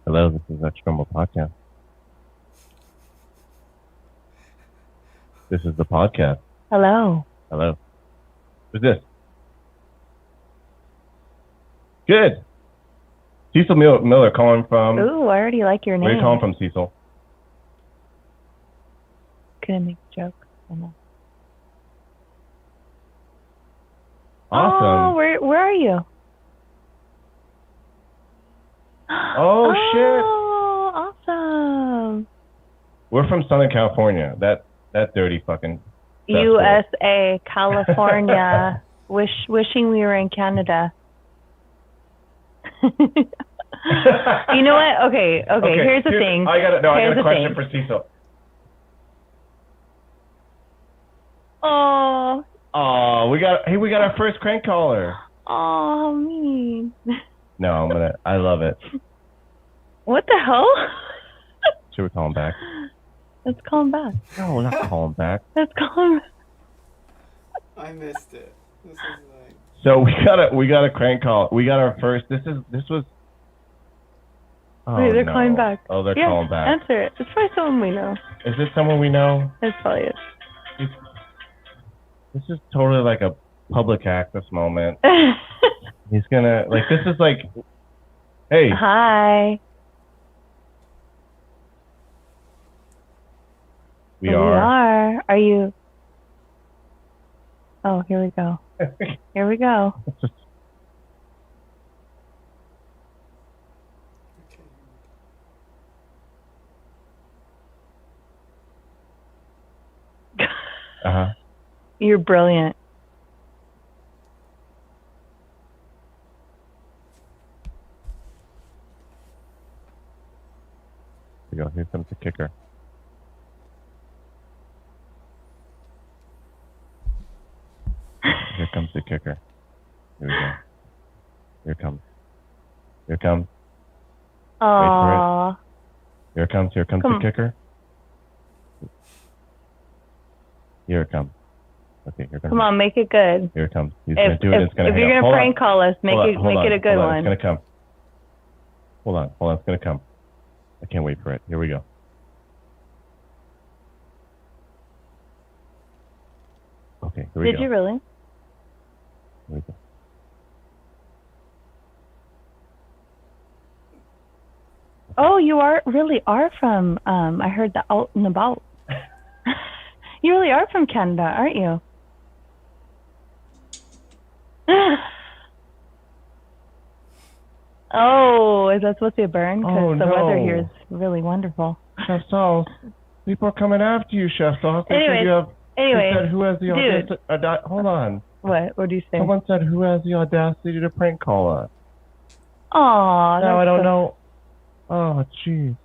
Hello, this is Extremo Podcast. This is the podcast. Hello. Hello. Who's this? Good. Cecil Miller calling from. Ooh, I already like your name. Where are you calling from, Cecil? Couldn't make a joke. I know. Awesome. Oh, where are you? Oh, shit. Oh, awesome. We're from Southern California. That dirty fucking USA, California. Wishing we were in Canada. You know what? Okay. Here's the thing. I got a question for Cecil. Oh, we got our first crank caller. Oh, mean. No, I love it. What the hell? Should we call him back? Let's call him back. No, we're not calling back. Let's call him. I missed it. This is like. So we got a crank call. We got our first. This was. Oh, Wait, they're no. calling back. Oh, they're calling back. Answer it. It's probably someone we know. Is this someone we know? It's probably it. This is totally like a public access moment. He's gonna this is like, hey. Hi. We are. Are you? Oh, here we go. Here we go. Uh-huh. You're brilliant. Here we go. Here comes the kicker. Here comes the kicker. Here we go. Here it comes. Here it comes. Aww. Wait for it. Here comes the kicker. Here it comes. Okay, here comes. Come on, make it good. Here it comes. He's gonna do it. It's gonna. If you're gonna prank call us, make it a good one. It's gonna come. Hold on. It's gonna come. I can't wait for it. Here we go. Okay, here we go. Did you really? Here we go. Oh, you really are from. I heard that out and about. You really are from Canada, aren't you? Oh, is that supposed to be a burn? Because the weather here is really wonderful. Chef Sauce, people are coming after you, Chef Sauce. Anyway, they said, who has the audacity? Hold on. What do you say? Someone said, who has the audacity to prank call us? Aw. Now I don't know. Oh, jeez.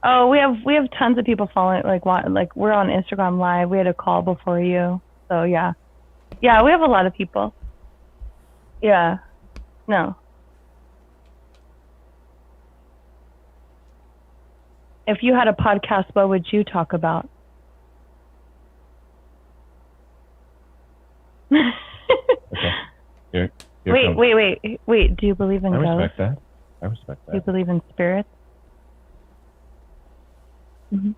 Oh, we have tons of people following. Like we're on Instagram Live. We had a call before you. So yeah, we have a lot of people. Yeah. No. If you had a podcast, what would you talk about? Okay. Here Wait. Do you believe in ghosts? I respect that. Do you believe in spirits? Mm-hmm.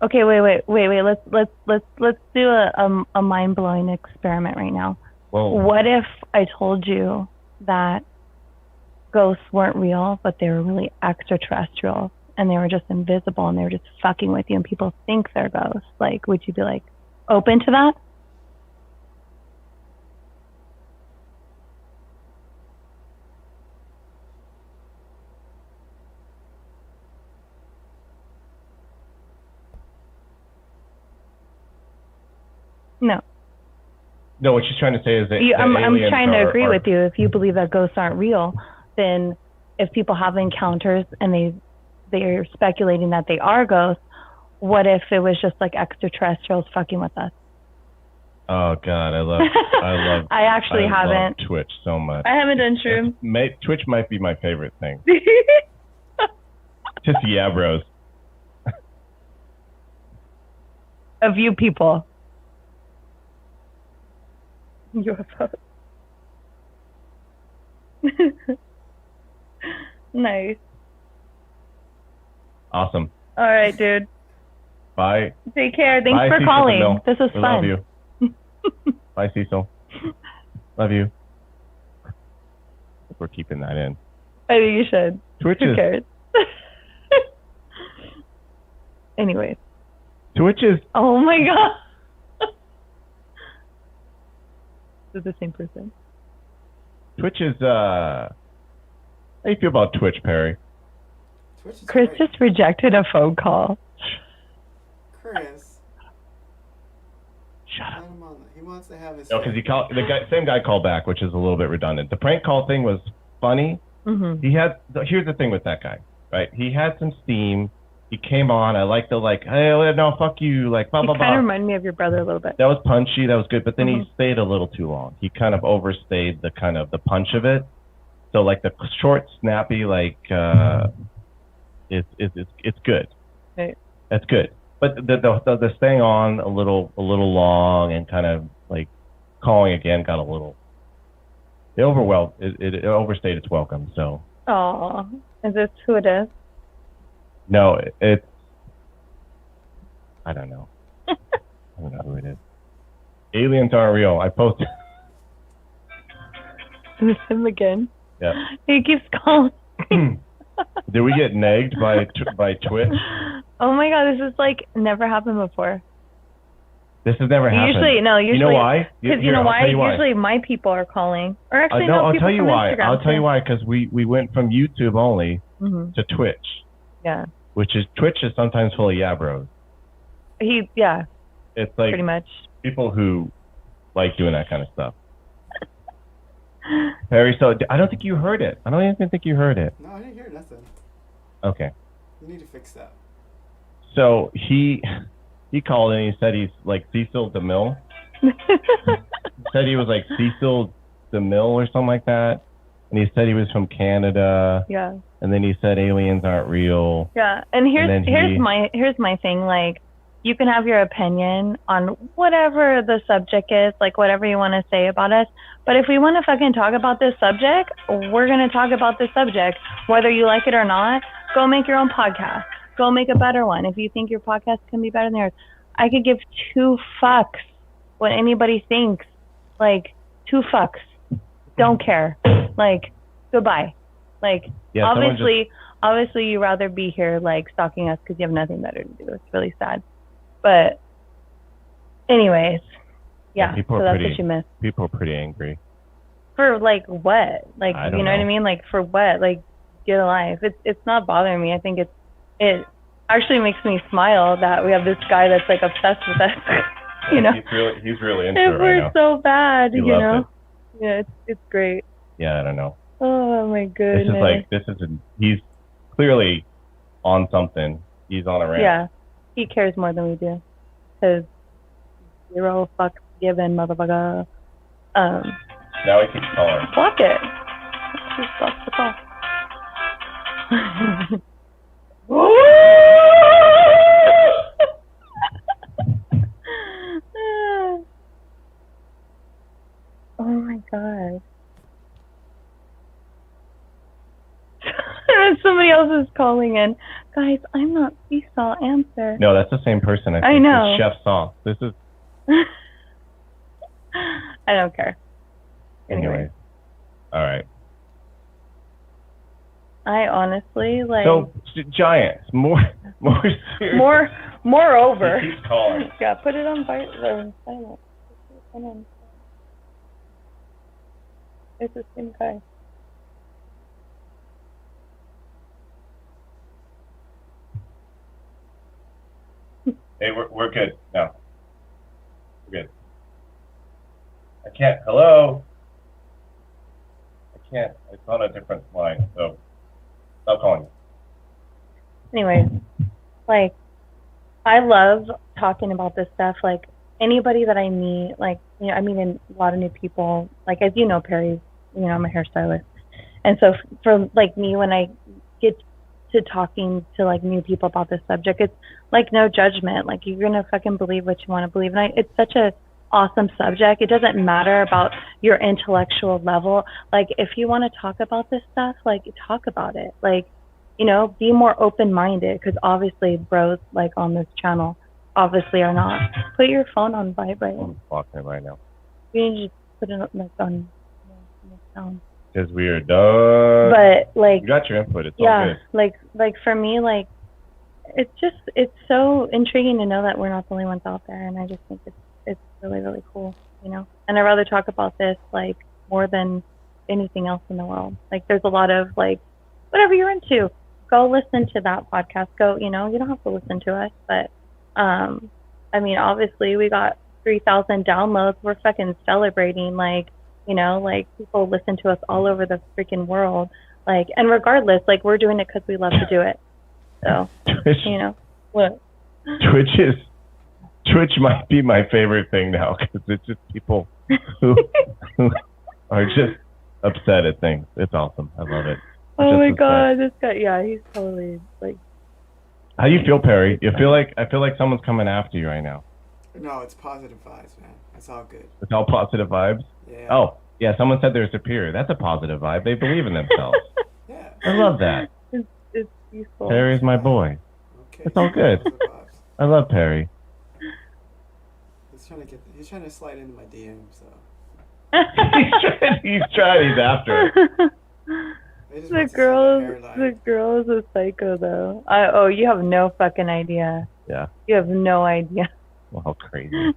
Okay, wait. Let's do a mind-blowing experiment right now. Whoa. What if I told you that ghosts weren't real, but they were really extraterrestrial, and they were just invisible, and they were just fucking with you, and people think they're ghosts? Like, would you be like open to that? No. No, what she's trying to say is that I'm trying to agree with you. If you believe that ghosts aren't real, then if people have encounters and they're speculating that they are ghosts, what if it was just like extraterrestrials fucking with us? Oh God, I love. I actually haven't. Love Twitch so much. I haven't done Shroom. Twitch might be my favorite thing. Just bros. Of you people. UFOs. Nice. Awesome. All right, dude. Bye. Take care. Thanks Bye, for Cecil, calling. no. This was fun. Love you. Bye, Cecil. Love you. We're keeping that in. I think you should. Twitch Who is. cares? Anyways. Twitch is. Oh my God. Is it the same person? Twitch is. How do you feel about Twitch, Perry? Twitch is Chris great. just rejected a phone call. Chris. Shut up. Let him on. He wants to have his. No, because same guy called back, which is a little bit redundant. The prank call thing was funny. Mm-hmm. Here's the thing with that guy, right? He had some steam. He came on. I like the hey, no, fuck you, like blah blah blah. He kind of reminded me of your brother a little bit. That was punchy. That was good, but then Mm-hmm. he stayed a little too long. He kind of overstayed the punch of it. So like the short, snappy, like it's good. Right. That's good. But the staying on a little long and kind of like calling again got a little. It overstayed its welcome. So. Oh, is this who it is? No, it's. I don't know. I don't know who it is. Aliens aren't real. I posted. Is this him again? Yeah. He keeps calling. Did we get nagged by Twitch? Oh my god, this is like never happened before. This has never happened. Usually. You know why? Because you know why? Usually my people are calling. Or actually, no, I'll tell you why. Instagram I'll tell you why. Because we went from YouTube only to Twitch. Yeah. Twitch is sometimes full of yabros. Yeah. It's like pretty much people who like doing that kind of stuff. Perry, so I don't think you heard it. I don't even think you heard it. No, I didn't hear nothing. Okay. You need to fix that. So he called and he said he's like Cecil DeMille. Said he was like Cecil DeMille or something like that. And he said he was from Canada. Yeah. And then he said aliens aren't real. Yeah. And here's my thing, like, you can have your opinion on whatever the subject is, like whatever you want to say about us. But if we want to fucking talk about this subject, we're going to talk about this subject. Whether you like it or not, go make your own podcast. Go make a better one. If you think your podcast can be better than yours, I could give 2 fucks what anybody thinks. Like, 2 fucks. Don't care. Like, goodbye. Like, yeah, obviously you'd rather be here, like, stalking us because you have nothing better to do. It's really sad. But anyways, yeah, so that's what you missed. People are pretty angry. For like what? Like, you know what I mean? Like, for what? Like, get a life. It's not bothering me. I think it actually makes me smile that we have this guy that's like obsessed with us. You know? He's really into it right now. We're so bad, he you know? It. Yeah, it's great. Yeah, I don't know. Oh my goodness. He's clearly on something. He's on a rant. Yeah. He cares more than we do. Because 0 fucks given, motherfucker. Now he keeps calling. Block it. Just block the call. Oh my god. Somebody else is calling in. Guys, I'm not Seesaw. Answer. No, that's the same person. I know. It's Chef Saw. This is. I don't care. Anyway. All right. I honestly like. So Giants, more serious. Moreover. He keeps calling. Yeah, put it on silent. It's the same guy. Hey, we're good now. We're good. I can't. Hello. I can't. It's on a different line, so stop calling. Anyways, like, I love talking about this stuff. Like, anybody that I meet, like, you know, I meet a lot of new people. Like, as you know, Perry, you know, I'm a hairstylist, and so for like me, when I get to talking to like new people about this subject, it's like no judgment. Like, you're gonna fucking believe what you want to believe, and it's such a awesome subject. It doesn't matter about your intellectual level. Like, if you want to talk about this stuff, like, talk about it. Like, you know, be more open-minded, because obviously bros like on this channel obviously are not. Put your phone on vibrate. I'm blocking it right now. You need to put it like on sound. Because we are done. But like, you got your input. It's yeah, all good. Like for me, like, it's so intriguing to know that we're not the only ones out there, and I just think it's really, really cool, you know. And I'd rather talk about this like more than anything else in the world. Like, there's a lot of like whatever you're into, go listen to that podcast. Go, you know, you don't have to listen to us, but I mean, obviously we got 3,000 downloads. We're fucking celebrating, like, you know, like people listen to us all over the freaking world. Like, and regardless, like we're doing it because we love to do it. So, you know, what? Twitch might be my favorite thing now because it's just people who are just upset at things. It's awesome. I love it. Oh my god, this guy, yeah, he's totally like. How do you feel, Perry? I feel like someone's coming after you right now. No, it's positive vibes, man. It's all good. It's all positive vibes? Yeah. Oh, yeah, someone said they're superior. That's a positive vibe. They believe in themselves. Yeah. I love that. It's useful. Perry's my boy. Okay. It's all good. I love Perry. He's trying to slide into my DM, so. he's trying. He's after it. The girl is a psycho, though. Oh, you have no fucking idea. Yeah. You have no idea. Well, how crazy.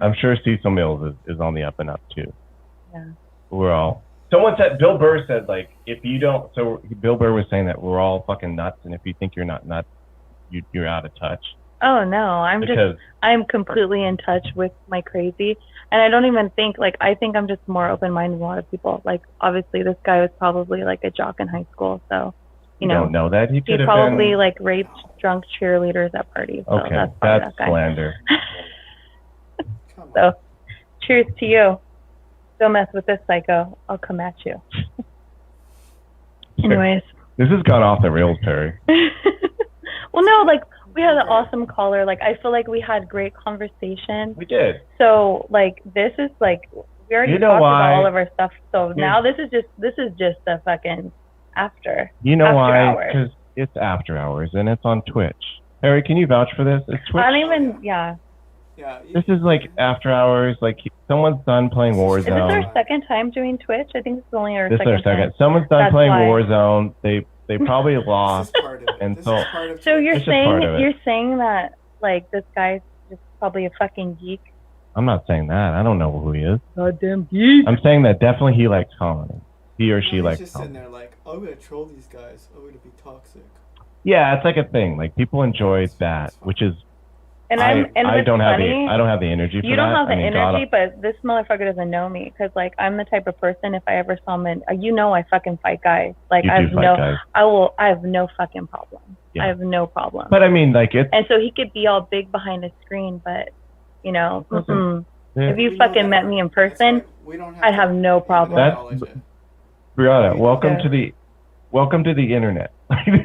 I'm sure Cecil Mills is on the up and up too. Yeah. We're all. Someone said, Bill Burr said, like, if you don't. So Bill Burr was saying that we're all fucking nuts, and if you think you're not nuts, you're out of touch. Oh no, I'm completely in touch with my crazy, and I don't even think, like, I think I'm just more open-minded than a lot of people. Like, obviously this guy was probably like a jock in high school, so you know. Don't know that. He probably been... like raped drunk cheerleaders at parties. So okay, that's that slander. So, cheers to you. Don't mess with this psycho. I'll come at you. Anyways. This has gone off the rails, Perry. Well, no, like, we had an awesome caller. Like, I feel like we had great conversation. We did. So, like, this is like, we already talked about all of our stuff. So now this is just the fucking after. You know why? Hours. Because it's after hours and it's on Twitch. Perry, can you vouch for this? It's Twitch. I don't even. Yeah. Yeah. This is like after hours. Like someone's done playing Warzone. Is this our second time doing Twitch? I think this is only our second. This is our second. Someone's done playing Warzone. They probably lost. And so you're saying that, like, this guy's just probably a fucking geek? I'm not saying that. I don't know who he is. Goddamn geek. I'm saying that definitely he likes commenting. He or she likes commenting. He's just sitting there like, I'm gonna troll these guys. I'm gonna be toxic. Yeah, it's like a thing. Like, people enjoy that, which is. And I don't have the energy for that. You don't have the energy, but this motherfucker doesn't know me, because, like, I'm the type of person, if I ever saw him in, you know, I fucking fight guys. Like, I have no fucking problem. Yeah. I have no problem. But I mean, like, it's. And so he could be all big behind a screen, but, you know, if you fucking met me in person, I'd have no problem. That's, Brianna, welcome to the internet.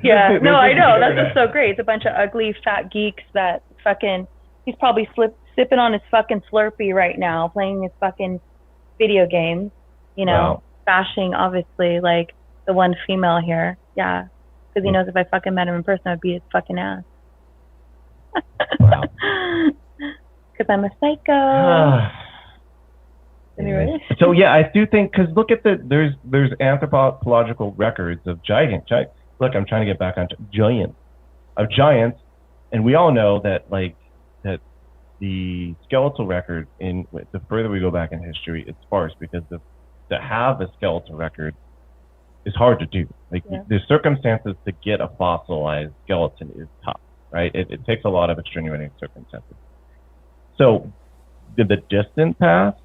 Yeah, no, I know. That's just so great. It's a bunch of ugly, fat geeks that fucking, he's probably sipping on his fucking Slurpee right now, playing his fucking video games, you know, bashing, obviously, like, the one female here. Yeah, because he knows if I fucking met him in person, I'd beat his fucking ass. Wow. Because I'm a psycho. Anyway. So yeah, I do think, because look at there's anthropological records of giants. Look, I'm trying to get back on giants, and we all know that, like, that the skeletal record, the further we go back in history, it's sparse, because to have a skeletal record is hard to do. Like, the circumstances to get a fossilized skeleton is tough, right? It takes a lot of extenuating circumstances. So, did the distant past?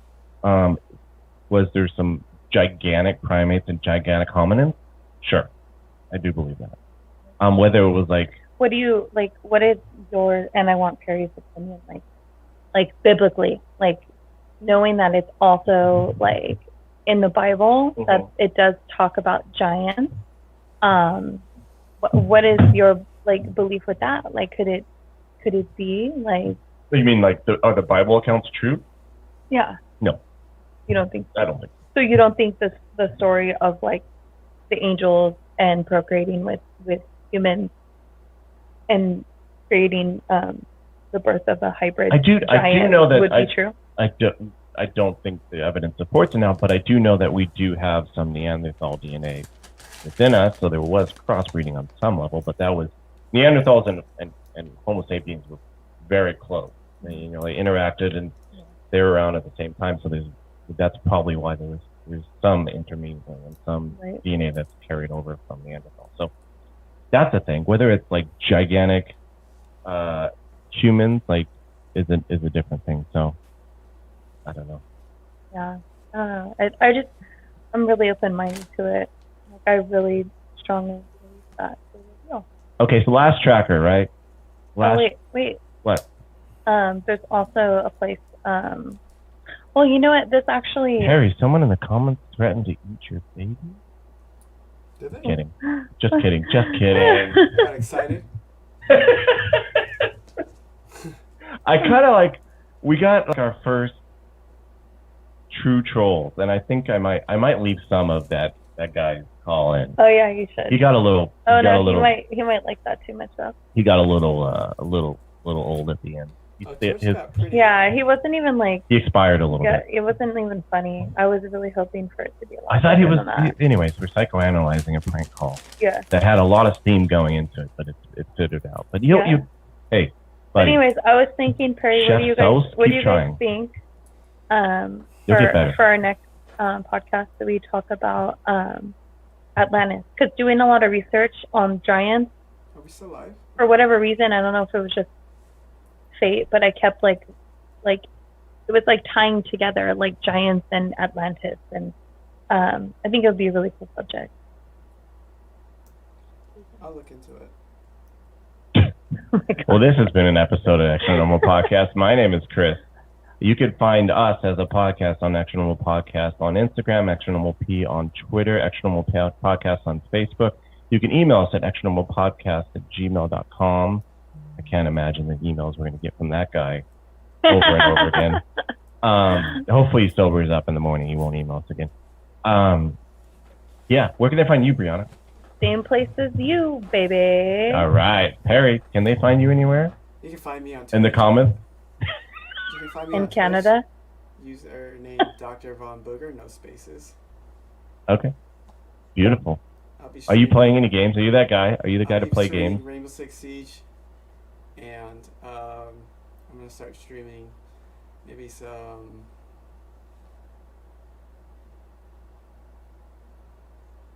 Was there some gigantic primates and gigantic hominins? Sure, I do believe that. Whether it was like. What is your, and I want Perry's opinion, like biblically, like, knowing that it's also, like, in the Bible, that it does talk about giants. What is your, like, belief with that? Like, could it be, like. You mean, like, are the Bible accounts true? Yeah. No. You don't think so? I don't think so. So you don't think the story of, like, the angels and procreating with humans and creating the birth of a hybrid giant I do know that would be true? I don't think the evidence supports it now, but I do know that we do have some Neanderthal DNA within us, so there was crossbreeding on some level, but that was Neanderthals and Homo sapiens were very close. They interacted and they were around at the same time, so that's probably why there was there's some intermingling and some Right. DNA that's carried over from Neanderthal. So that's a thing. Whether it's like gigantic humans, like, is a different thing. So I don't know. Yeah. I don't know. I'm really open-minded to it. Like, I really strongly believe that it was real. Okay, so last tracker, right? Oh, wait. What? There's also a place, well, you know what? This actually. Harry, someone in the comments threatened to eat your baby? Did they? Kidding. Just kidding. Just kidding. Got excited. I kind of like, we got like our first true trolls, and I think I might leave some of that guy's call in. Oh yeah, you should. He got a little. Oh no, he might like that too much though. He got a little old at the end. Yeah, he wasn't even like. He expired a little bit. It wasn't even funny. I was really hoping for it to be a lot. I thought he was. Anyways, we're psychoanalyzing a prank call. Yeah. That had a lot of steam going into it, but it fitted out. But hey. Buddy, anyways, I was thinking, Perry, what do you guys think? For our next podcast, that we talk about Atlantis, because doing a lot of research on giants. Are we still live? For whatever reason, I don't know if it was just fate, but I kept like it was like tying together like giants and Atlantis, and I think it would be a really cool subject. I'll look into it. Oh well, this has been an episode of Extra Normal Podcast. My name is Chris. You can find us as a podcast on Extra Normal Podcast on Instagram, Extra Normal P on Twitter, Extra Normal Podcast on Facebook. You can email us at extranormalpodcast@gmail.com. I can't imagine the emails we're going to get from that guy over and over again. Hopefully he sobers up in the morning. He won't email us again. Yeah, where can they find you, Brianna? Same place as you, baby. All right. Perry, can they find you anywhere? You can find me on Twitter. In the comments? You can find me in on Canada? Username Dr. Von Booger, no spaces. Okay. Beautiful. Are you playing any games? Are you that guy? Are you the guy to play games? Rainbow Six Siege. And I'm going to start streaming maybe some...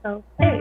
Okay.